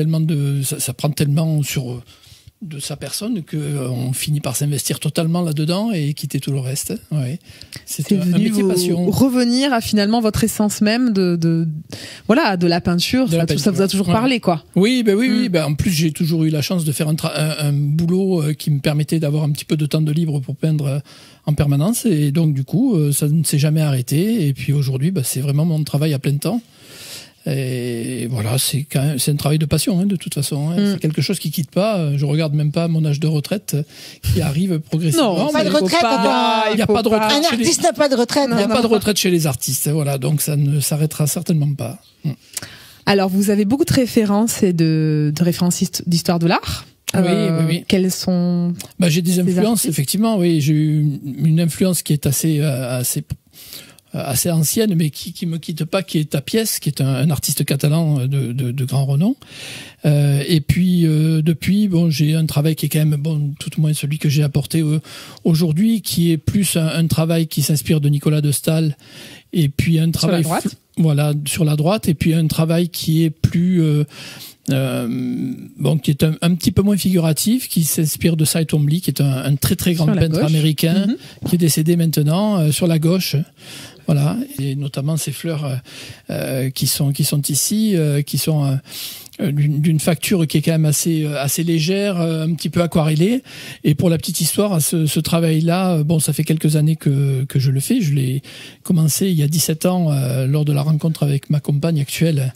ça prend tellement de sa personne qu'on finit par s'investir totalement là-dedans et quitter tout le reste. Ouais. C'est un métier passion. Revenir à finalement votre essence même de la peinture. Ça vous a toujours parlé, quoi. Oui, oui. En plus, j'ai toujours eu la chance de faire un boulot qui me permettait d'avoir un petit peu de temps de libre pour peindre en permanence. Et donc, du coup, ça ne s'est jamais arrêté. Et puis aujourd'hui, c'est vraiment mon travail à plein temps. Et voilà, c'est un travail de passion, de toute façon. C'est quelque chose qui quitte pas. Je regarde même pas mon âge de retraite qui arrive progressivement. Non, pas de retraite. Il n'y a pas de retraite. Un artiste n'a pas de retraite. Il n'y a pas de retraite chez les artistes. Voilà, donc ça ne s'arrêtera certainement pas. Alors, vous avez beaucoup de références et de références d'histoire de l'art. Oui. Quelles sont j'ai des influences, effectivement. Oui, j'ai eu une influence qui est assez assez ancienne, mais qui me quitte pas, qui est Tapiès, qui est un artiste catalan de grand renom. Et puis depuis, bon, j'ai un travail qui est quand même, bon, tout au moins celui que j'ai apporté aujourd'hui, qui est plus un travail qui s'inspire de Nicolas de Staël, et puis un travail sur la droite. Voilà, sur la droite, et puis un travail qui est plus bon, qui est un petit peu moins figuratif, qui s'inspire de Cy Twombly, qui est un très très grand peintre américain, qui est décédé maintenant, sur la gauche. Voilà, et notamment ces fleurs qui sont ici, qui sont d'une facture qui est quand même assez légère, un petit peu aquarellée. Et pour la petite histoire, ce travail-là, bon, ça fait quelques années que je le fais. Je l'ai commencé il y a 17 ans lors de la rencontre avec ma compagne actuelle,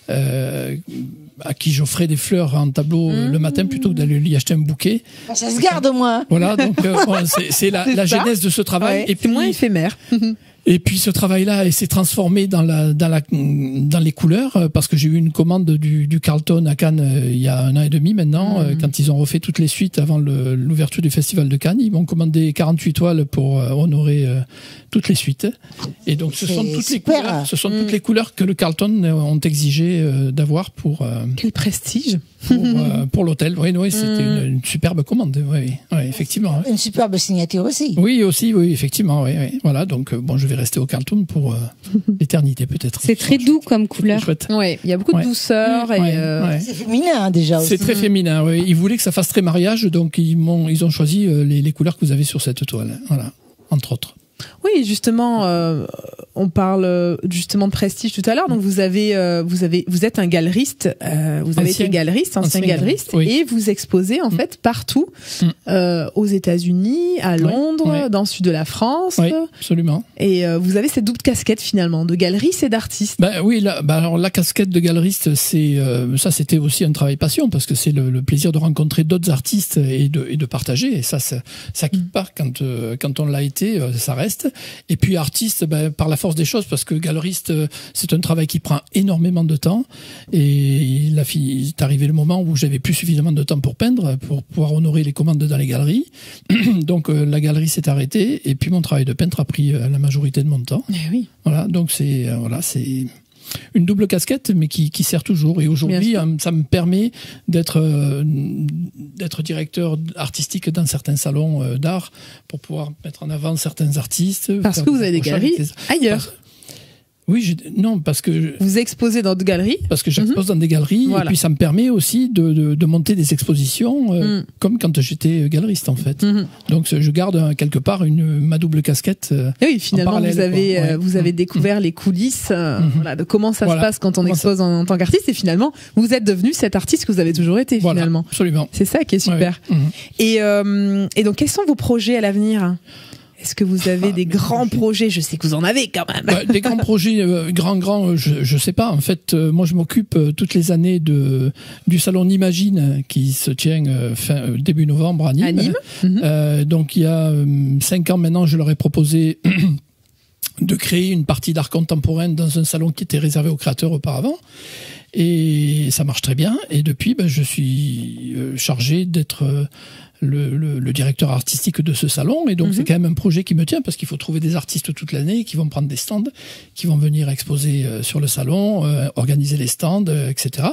à qui j'offrais des fleurs en tableau le matin plutôt que d'aller lui acheter un bouquet. Ça se garde au moins. Voilà, donc bon, c'est la genèse de ce travail. Ouais, et puis moins éphémère. Et puis ce travail-là s'est transformé dans les couleurs, parce que j'ai eu une commande du Carlton à Cannes il y a 1 an et demi maintenant, quand ils ont refait toutes les suites avant l'ouverture du Festival de Cannes. Ils m'ont commandé 48 toiles pour honorer toutes les suites. Et donc ce sont toutes les couleurs que le Carlton ont exigé d'avoir pour quel prestige pour l'hôtel. Oui, c'était une superbe commande. Oui, effectivement. Une superbe signature aussi. Oui, effectivement. Oui. Voilà, donc bon, je vais rester au Carlton pour l'éternité peut-être. C'est très doux comme couleur. Ouais, il y a beaucoup de douceur et c'est féminin déjà aussi. C'est très féminin. Oui, ils voulaient que ça fasse très mariage, donc ils ont choisi les couleurs que vous avez sur cette toile. Voilà, entre autres. Oui, justement, on parle justement de prestige tout à l'heure. Donc vous êtes un galeriste, vous avez été galeriste, ancien galeriste, oui. Et vous exposez en fait partout, aux États-Unis, à Londres, dans le sud de la France. Oui, absolument. Et vous avez cette double casquette finalement de galeriste et d'artiste. Oui, alors la casquette de galeriste, ça c'était aussi un travail passion, parce que c'est le plaisir de rencontrer d'autres artistes et de partager. Et ça quitte pas quand on l'a été, ça reste. Et puis artiste, par la force des choses, parce que galeriste, c'est un travail qui prend énormément de temps. Et il est arrivé le moment où j'avais plus suffisamment de temps pour peindre, pour pouvoir honorer les commandes dans les galeries. Donc la galerie s'est arrêtée, et puis mon travail de peintre a pris la majorité de mon temps. Eh oui. Voilà, donc c'est une double casquette, mais qui sert toujours. Et aujourd'hui, ça me permet d'être directeur artistique dans certains salons d'art, pour pouvoir mettre en avant certains artistes. Parce que vous avez des galeries ailleurs. Oui, parce que vous exposez dans des galeries. Parce que j'expose dans des galeries, voilà. Et puis ça me permet aussi de monter des expositions, comme quand j'étais galeriste en fait. Donc je garde quelque part ma double casquette. Et oui, finalement vous avez découvert les coulisses de comment ça se passe quand on expose en tant qu'artiste, et finalement vous êtes devenu cet artiste que vous avez toujours été finalement. Absolument. C'est ça qui est super. Et donc quels sont vos projets à l'avenir ? Est-ce que vous avez des grands projets ? Je sais que vous en avez quand même. Des grands projets, grands, je sais pas. En fait, moi, je m'occupe toutes les années du salon Nimagine qui se tient début novembre à Nîmes. Donc, il y a 5 ans maintenant, je leur ai proposé de créer une partie d'art contemporain dans un salon qui était réservé aux créateurs auparavant. Et ça marche très bien. Et depuis, je suis chargé d'être le directeur artistique de ce salon. Et donc, c'est quand même un projet qui me tient, parce qu'il faut trouver des artistes toute l'année qui vont prendre des stands, qui vont venir exposer sur le salon, organiser les stands, etc.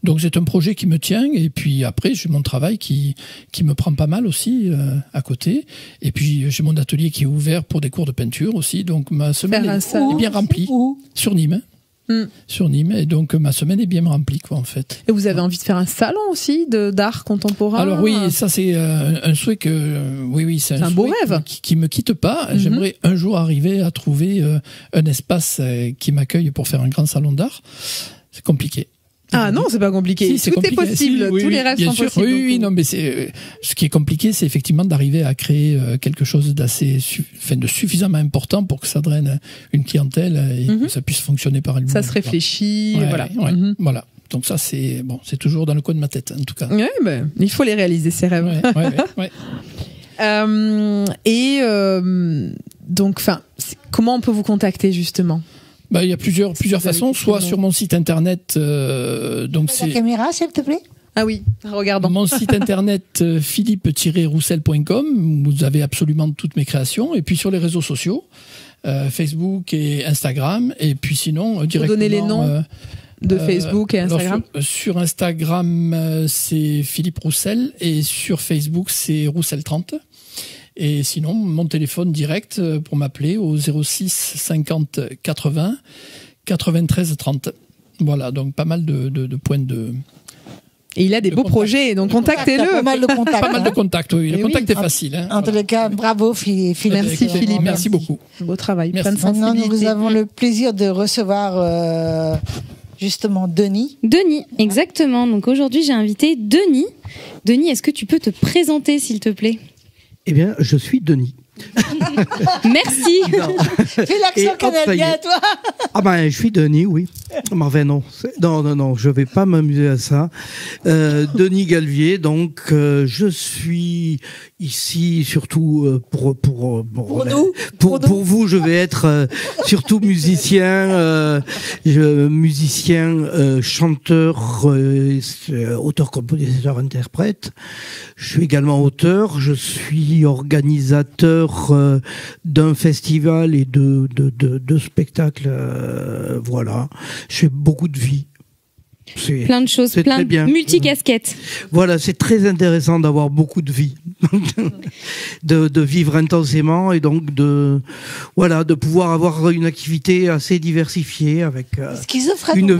Donc, c'est un projet qui me tient. Et puis après, j'ai mon travail qui me prend pas mal aussi à côté. Et puis, j'ai mon atelier qui est ouvert pour des cours de peinture aussi. Donc, ma semaine est bien remplie. Sur Nîmes. Sur Nîmes, et donc ma semaine est bien remplie en fait. Et vous avez envie de faire un salon aussi d'art contemporain ? Alors oui, ça c'est un souhait c'est un beau rêve qui me quitte pas. J'aimerais un jour arriver à trouver un espace qui m'accueille pour faire un grand salon d'art. C'est compliqué. Ah non, c'est pas compliqué. Si, tout est possible. Tous les rêves sont possibles. Oui, non, mais ce qui est compliqué, c'est effectivement d'arriver à créer quelque chose de suffisamment important pour que ça draine une clientèle et que ça puisse fonctionner par elle-même. Ça se réfléchit, voilà. Voilà. Donc ça, c'est toujours dans le coin de ma tête, en tout cas. Oui, il faut les réaliser, ces rêves. Donc, comment on peut vous contacter justement ? Il y a plusieurs façons, soit sur mon site internet. Donc la caméra, s'il te plaît. Ah oui, regardons. Mon site internet philippe-roussel.com, vous avez absolument toutes mes créations. Et puis sur les réseaux sociaux, Facebook et Instagram. Et puis sinon, directement... Vous donnez les noms de Facebook et Instagram. Alors, sur Instagram, c'est Philippe Roussel et sur Facebook, c'est Roussel30. Et sinon, mon téléphone direct pour m'appeler au 06 50 80 93 30. Voilà, donc pas mal de points de... Et il a des beaux projets, donc contactez-le. Pas mal de contacts. Pas mal de contacts, oui. Le contact est facile. Hein. En tous les cas, bravo Philippe. Merci Philippe. Merci beaucoup. Beau travail. Merci. Maintenant, nous avons le plaisir de recevoir justement Denis. Denis, exactement. Donc aujourd'hui, j'ai invité Denis. Denis, est-ce que tu peux te présenter, s'il te plaît ? Eh bien, je suis Denis. Merci. Fais l'accent canadien, toi. Ah ben, je suis Denis, oui. Enfin, non. Non, je vais pas m'amuser à ça. Denis Galvier, donc, je suis ici surtout pour vous, je vais être surtout musicien, chanteur, auteur, compositeur, interprète. Je suis également auteur. Je suis organisateur d'un festival et de spectacles. Voilà. Je fais beaucoup de vie. Plein de choses, plein de multicasquettes. Voilà, c'est très intéressant d'avoir beaucoup de vie, de vivre intensément et donc de pouvoir avoir une activité assez diversifiée avec schizophrène.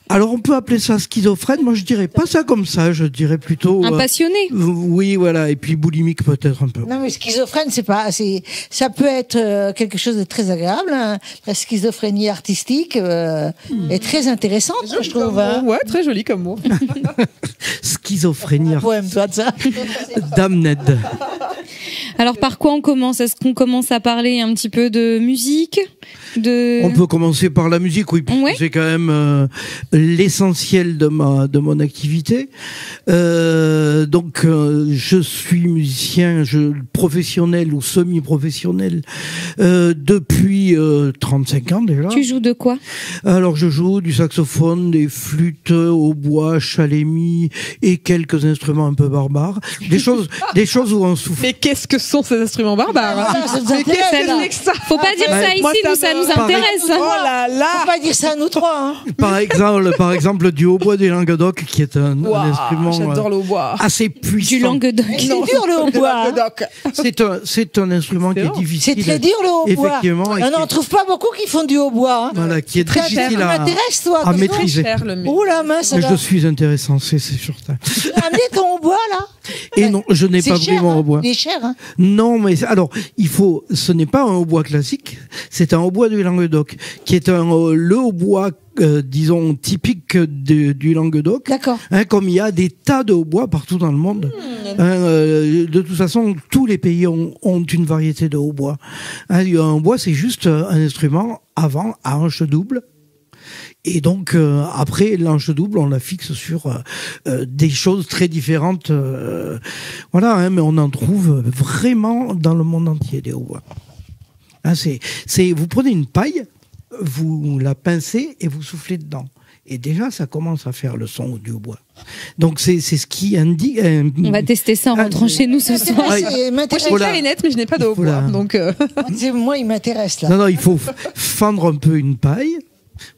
Alors on peut appeler ça schizophrène. Moi je dirais pas ça comme ça. Je dirais plutôt un passionné. Oui, voilà. Et puis boulimique peut-être un peu. Non, mais schizophrène, ça peut être quelque chose de très agréable. Hein. La schizophrénie artistique est très intéressante. Je trouve, ouais, très joli comme mot. Schizophrénie. Poème, toi, de ça. Dame Ned. Alors, par quoi on commence ? Est-ce qu'on commence à parler un petit peu de musique ? On peut commencer par la musique, oui, puisque c'est quand même l'essentiel de mon activité. Donc, je suis musicien, professionnel ou semi-professionnel depuis 35 ans déjà. Tu joues de quoi ? Alors, je joue du saxophone, des flûtes, hautbois, chalémi et quelques instruments un peu barbares. Des choses où on souffle. Mais qu'est-ce que sont ces instruments barbares ? Faut pas dire ça ici, ça nous intéresse. Oh là là. Faut pas dire ça à nous trois. Hein. Par exemple, du hautbois du Languedoc, qui est un instrument j'adore le hautbois. assez puissant. Du Languedoc. C'est dur le hautbois. C'est un instrument qui est difficile. C'est très dur le hautbois. Effectivement. On trouve pas beaucoup qui font du hautbois. Hein. Voilà, qui est très difficile à maîtriser. Oh la mince. Je suis intéressant, c'est sûr. Tu as amené ton hautbois là ? Et non, je n'ai pas pris mon hautbois. Il est cher, hein. Non, mais alors, ce n'est pas un hautbois classique, c'est un hautbois du Languedoc, qui est le hautbois, disons, typique du Languedoc. D'accord. Hein, comme il y a des tas de hautbois partout dans le monde. De toute façon, tous les pays ont une variété de hautbois. Un hautbois, c'est juste un instrument avant à hanche double. Et donc après l'anche double, on la fixe sur des choses très différentes. Voilà, hein, mais on en trouve vraiment dans le monde entier des hautbois. Hein, vous prenez une paille, vous la pincez et vous soufflez dedans. Et déjà, ça commence à faire le son du hautbois. Donc c'est ce qui indique. On va tester ça en rentrant chez nous ce soir. Moi j'ai une clarinette, mais je n'ai pas de hautbois. Donc moi, il m'intéresse là. Non, il faut fendre un peu une paille.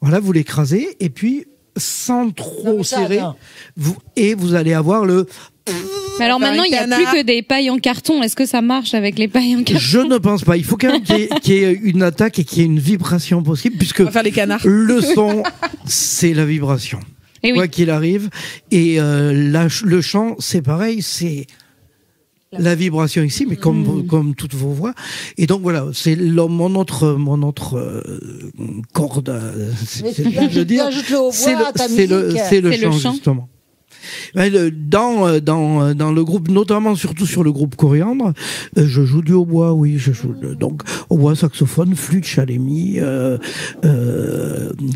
Voilà, vous l'écrasez et puis sans trop serrer, vous allez avoir le. Mais alors maintenant, il n'y a plus que des pailles en carton. Est-ce que ça marche avec les pailles en carton ? Je ne pense pas. Il faut quand même qu'il y ait une attaque et qu'il y ait une vibration possible, puisque on va faire les canards. Le son, c'est la vibration. Et quoi qu'il arrive. Et le chant, c'est pareil, c'est la vibration ici, mais comme toutes vos voix. Et donc voilà, c'est mon autre corde. C'est le chant justement. Dans le groupe, notamment surtout sur le groupe Coriandre, je joue du hautbois, oui, je joue donc hautbois, saxophone, flûte, chalémi,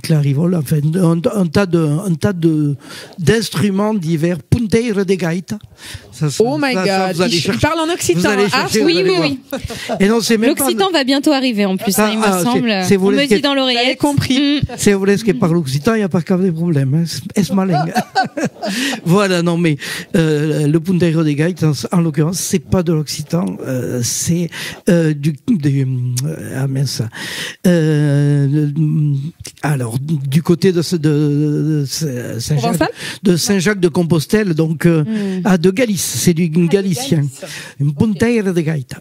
clarivole, enfin un tas d'instruments divers, punteire de gaita. Oh my God, il parle en occitan. Oui. Et non, c'est même l'occitan va bientôt arriver en plus, il me semble. On me dit dans l'oreillette. Compris. Si vous voulez ce qui parle occitan, il n'y a pas qu'à des problèmes. Es malin. Voilà, non mais le punteiro de gaita, en l'occurrence, c'est pas de l'occitan, c'est alors du côté de Saint-Jacques de Compostelle, donc de Galice, c'est du galicien, un punteiro de gaita.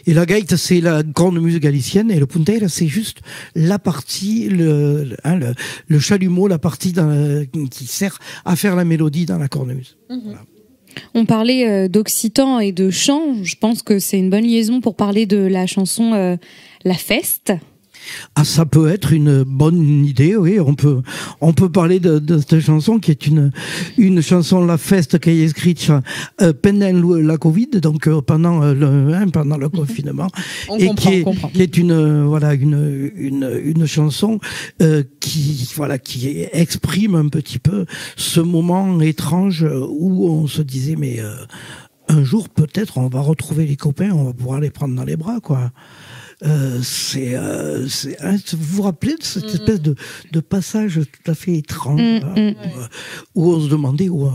Et la gaita, c'est la cornemuse galicienne, et le punteiro, c'est juste la partie, le chalumeau, la partie qui sert à faire la mélodie dans la cornemuse. Voilà. On parlait d'occitan et de chant. Je pense que c'est une bonne liaison pour parler de la chanson La Feste. Ah, ça peut être une bonne idée, oui. On peut parler de cette chanson qui est une chanson La Feste qui est écrite pendant la Covid, donc pendant le confinement, qui est une chanson qui exprime un petit peu ce moment étrange où on se disait mais un jour peut-être on va retrouver les copains, on va pouvoir les prendre dans les bras, quoi. Vous vous rappelez de cette espèce de passage tout à fait étrange où on se demandait où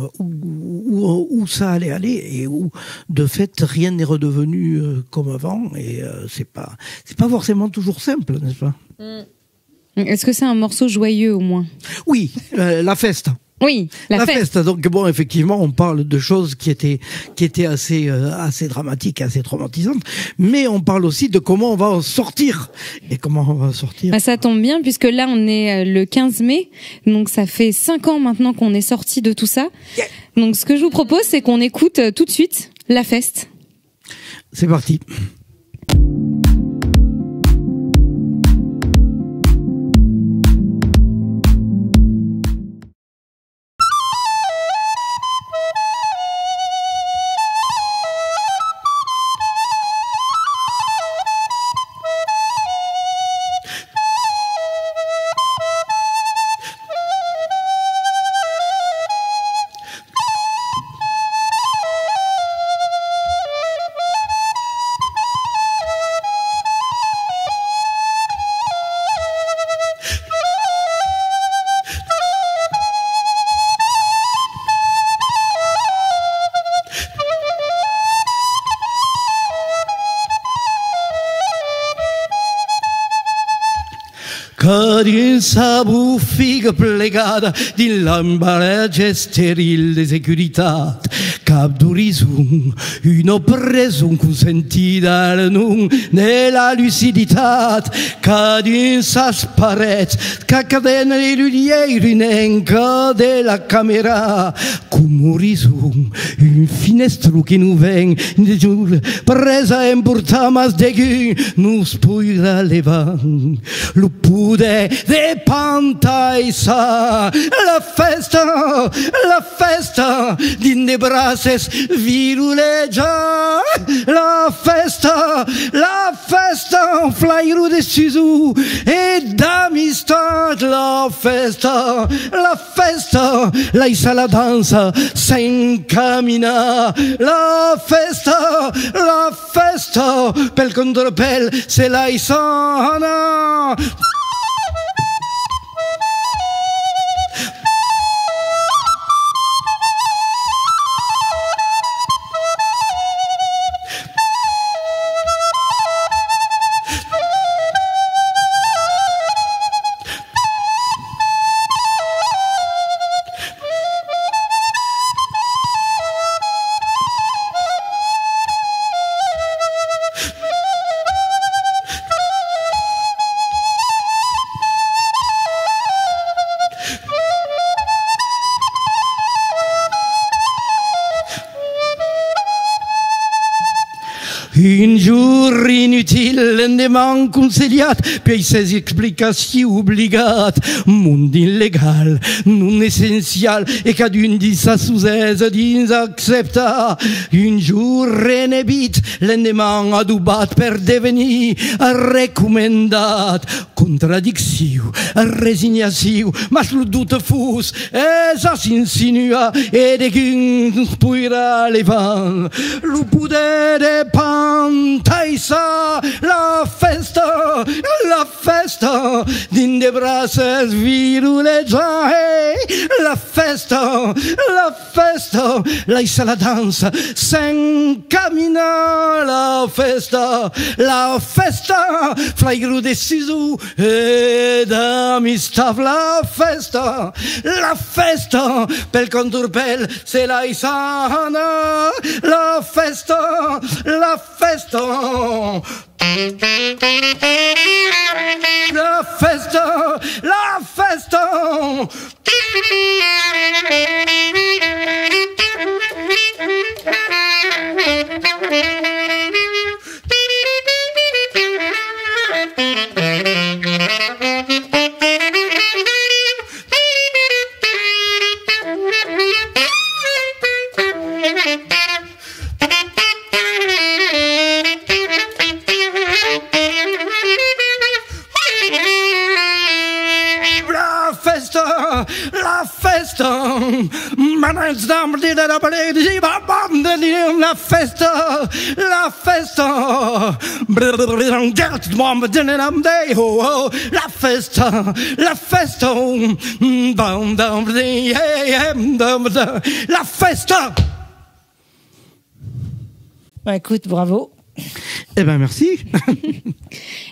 ça allait aller et où de fait rien n'est redevenu comme avant, et c'est pas forcément toujours simple, n'est-ce pas? Est-ce que c'est un morceau joyeux au moins? Oui, La Feste. Oui, la fête. Donc bon, effectivement, on parle de choses qui étaient assez dramatiques, assez traumatisantes, mais on parle aussi de comment on va en sortir. Et comment on va en sortir? Ah, ça tombe bien, puisque là on est le 15 mai, donc ça fait 5 ans maintenant qu'on est sorti de tout ça. Yeah. Donc ce que je vous propose, c'est qu'on écoute tout de suite La Feste. C'est parti. Dins sa buffiga plegada din l'embarratge steril de securitat, cap d'horizon, una presun consentida al nun de la luciditat, que dins sas parets que cadena l'ullieira de la camera, com horizon, un finestro que nu ven de jour, presa en portamas de gun, nos puira levant, lo pude de pantaisa, la festa din de braces viruleja, la festa, flairu de suzu e d'amistat, la festa, la isa la dansa s'encamina, la festa, pel contrapel se la isana. Un jour inutile, endemant conciliat, puis ses explications obligate, monde illégal, non essentiel, et qu'à d'une dix sa sous-aise dins accepta. Un jour renebit, l'endemant adubat per devenir recommendat. Contradiction, résignation, mas le doute fous, et ça s'insinua, et de qu'un puira les vents. Le poudet de pantaisa, la festa, festa din de brasses viruleggiare, la festa, laissa la danza, sen cammina la festa, fra i grudessi su ed amistav la festa, pel conturbel se la isana, la festa, la festa, la festa. La festa, Bah, écoute, bravo. Eh ben merci.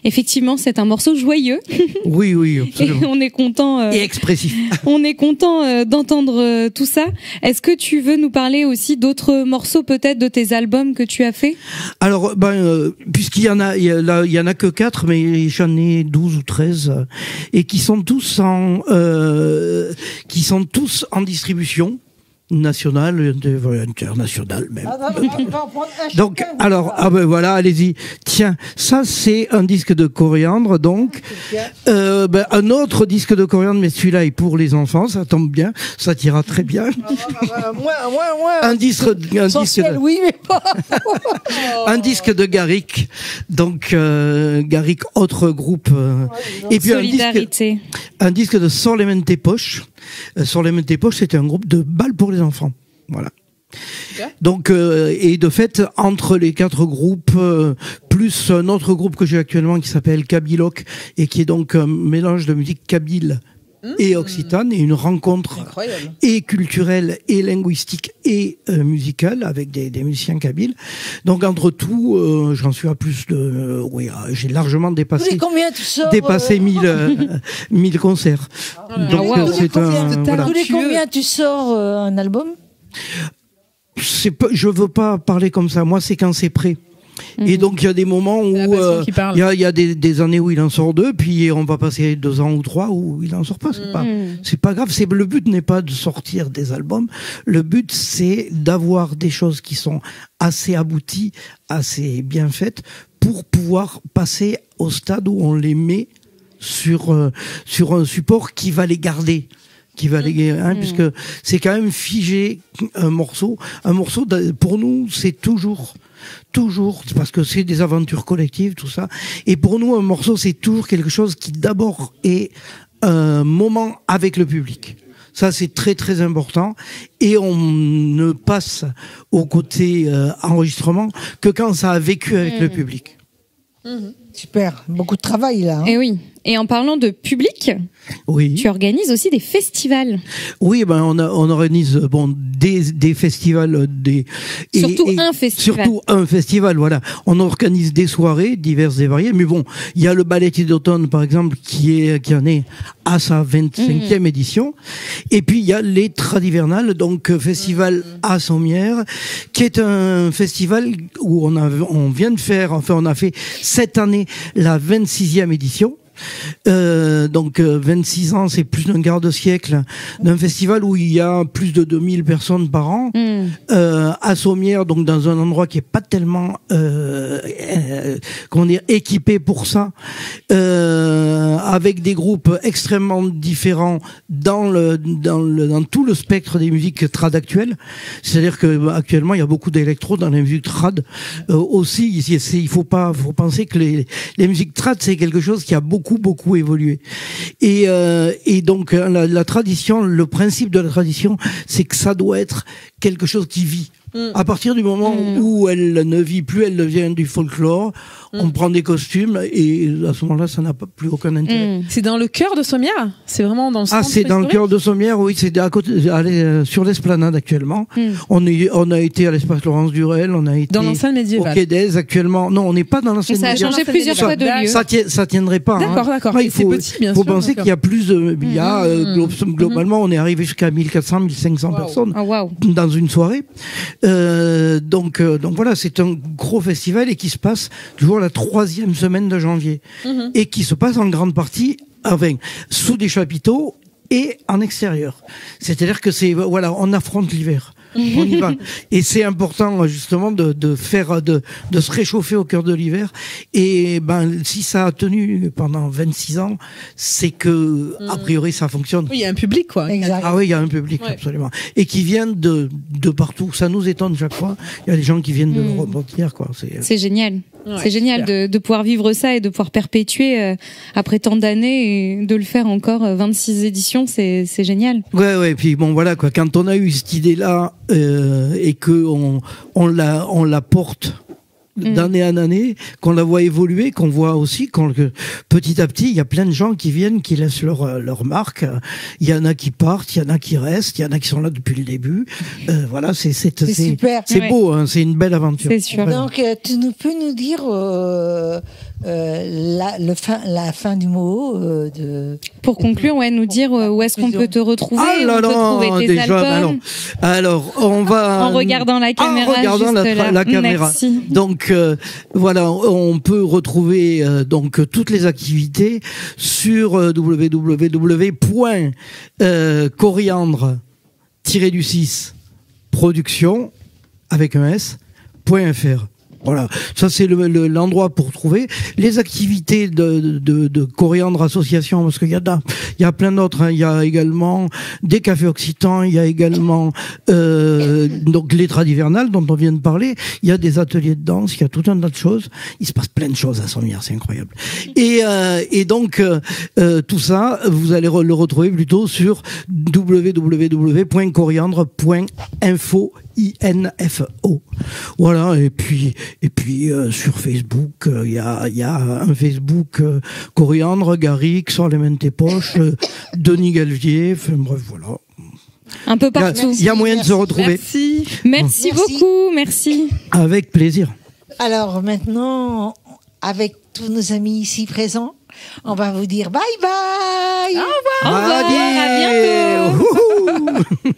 Effectivement, c'est un morceau joyeux. Oui, absolument. Et on est content. Et expressif. On est content d'entendre tout ça. Est-ce que tu veux nous parler aussi d'autres morceaux, peut-être, de tes albums que tu as fait? Alors, puisqu'il y en a, il y en a que 4, mais j'en ai 12 ou 13, et qui sont tous en distribution. National, international même. Donc, alors, voilà, allez-y. Tiens, ça c'est un disque de coriandre, donc un autre disque de coriandre, mais celui-là est pour les enfants, ça tombe bien, ça t'ira très bien. Un disque oui, mais pas. Un disque de Garrick, donc Garrick, autre groupe, et puis Solidarité. un disque de Sorlemente Poche. Sorlemente Poche, c'était un groupe de bal pour les enfants. Voilà. Donc, et de fait, entre les 4 groupes, plus un autre groupe que j'ai actuellement qui s'appelle Kabyloc, et qui est donc un mélange de musique kabyle et occitane, et une rencontre et culturelle et linguistique et musicale avec des musiciens kabyles. Donc entre tout, j'en suis à plus de... j'ai largement dépassé 1000 concerts. Donc c'est un... Tous les combien tu sors un album? Je veux pas parler comme ça, moi c'est quand c'est prêt. Et donc il y a des moments où il y a des années où il en sort 2, puis on va passer 2 ans ou 3 où il en sort pas. C'est pas grave. Le but n'est pas de sortir des albums. Le but c'est d'avoir des choses qui sont assez abouties, assez bien faites, pour pouvoir passer au stade où on les met sur un support qui va les garder. Puisque c'est quand même figé un morceau. Un morceau, pour nous, c'est toujours, parce que c'est des aventures collectives, tout ça. Et pour nous, un morceau, c'est toujours quelque chose qui d'abord est un moment avec le public. Ça, c'est très, très important. Et on ne passe au côté enregistrement que quand ça a vécu avec le public. Super, beaucoup de travail là. Et oui. Et en parlant de public, tu organises aussi des festivals. Oui, on organise des festivals, surtout un festival. Voilà. On organise des soirées diverses et variées, mais il y a le Balletti d'automne par exemple qui en est à sa 25e édition, et puis il y a les Tradivernales, donc festival à Sommières, qui est un festival où on vient de faire, on a fait cette année la 26e édition. Donc 26 ans, c'est plus d'un quart de siècle d'un festival où il y a plus de 2000 personnes par an à Sommières, donc dans un endroit qui est pas tellement équipé pour ça, avec des groupes extrêmement différents dans tout le spectre des musiques trad actuelles. C'est-à-dire que actuellement il y a beaucoup d'électro dans la musique trad aussi. Il faut penser que les musiques trad c'est quelque chose qui a beaucoup évolué. Et donc la tradition, le principe de la tradition, c'est que ça doit être quelque chose qui vit. À partir du moment où elle ne vit plus, elle devient du folklore. On prend des costumes et à ce moment-là, ça n'a plus aucun intérêt. C'est dans le cœur de Sommières? C'est vraiment dans le centre c'est dans le cœur de Sommières, oui. C'est à côté, sur l'esplanade actuellement. On a été à l'espace Laurence Durel, on a été dans l'enceinte médiévale. Au Quai d'Aise actuellement. Non, on n'est pas dans l'enceinte médiévale. Ça a changé plusieurs fois de lieu. Ça tiendrait pas. D'accord. Il faut penser qu'il y a plus de, globalement, on est arrivé jusqu'à 1400, 1500 personnes dans une soirée. Donc voilà, c'est un gros festival et qui se passe toujours la 3e semaine de janvier et qui se passe en grande partie sous des chapiteaux et en extérieur. C'est-à-dire que on affronte l'hiver. On y va. Et c'est important justement de se réchauffer au cœur de l'hiver. Et si ça a tenu pendant 26 ans, c'est que a priori ça fonctionne. Oui, il y a un public quoi. Exact. Ah oui, il y a un public absolument. Et qui viennent de partout. Ça nous étonne chaque fois. Il y a des gens qui viennent de l'Europe entière quoi. C'est génial. C'est génial de pouvoir vivre ça et de pouvoir perpétuer après tant d'années et de le faire encore 26 éditions, c'est génial. Ouais, et puis bon voilà quoi, quand on a eu cette idée là et que on la porte d'année en année, qu'on la voit évoluer, qu'on voit aussi que petit à petit, il y a plein de gens qui viennent, qui laissent leur marque. Il y en a qui partent, il y en a qui restent, il y en a qui sont là depuis le début. Voilà, c'est super. C'est beau, hein, c'est une belle aventure. C'est sûr. Donc, tu peux nous dire la fin du mot Pour conclure, nous dire où est-ce qu'on peut te retrouver, où on peut trouver tes albums. Alors, on va en regardant la caméra. En regardant la caméra. Merci. Donc voilà, on peut retrouver donc toutes les activités sur www.coriandre-du6 production avec un s.fr. Voilà, ça c'est l'endroit pour trouver les activités de Coriandre Association, parce qu'il y a plein d'autres. Hein. Il y a également des cafés occitans, il y a également donc les trades hivernales dont on vient de parler. Il y a des ateliers de danse, il y a tout un tas de choses. Il se passe plein de choses à Sommières, c'est incroyable. Et donc tout ça, vous allez le retrouver plutôt sur www.coriandre.info. INFO. Voilà, et puis sur Facebook, il y a un Facebook Coriandre, Garrick, Sors les mains de tes poches, Denis Galvier, enfin bref, voilà. Un peu partout. Il y a moyen de se retrouver. Merci beaucoup, merci. Avec plaisir. Alors maintenant, avec tous nos amis ici présents, on va vous dire bye bye. Au revoir. À bientôt.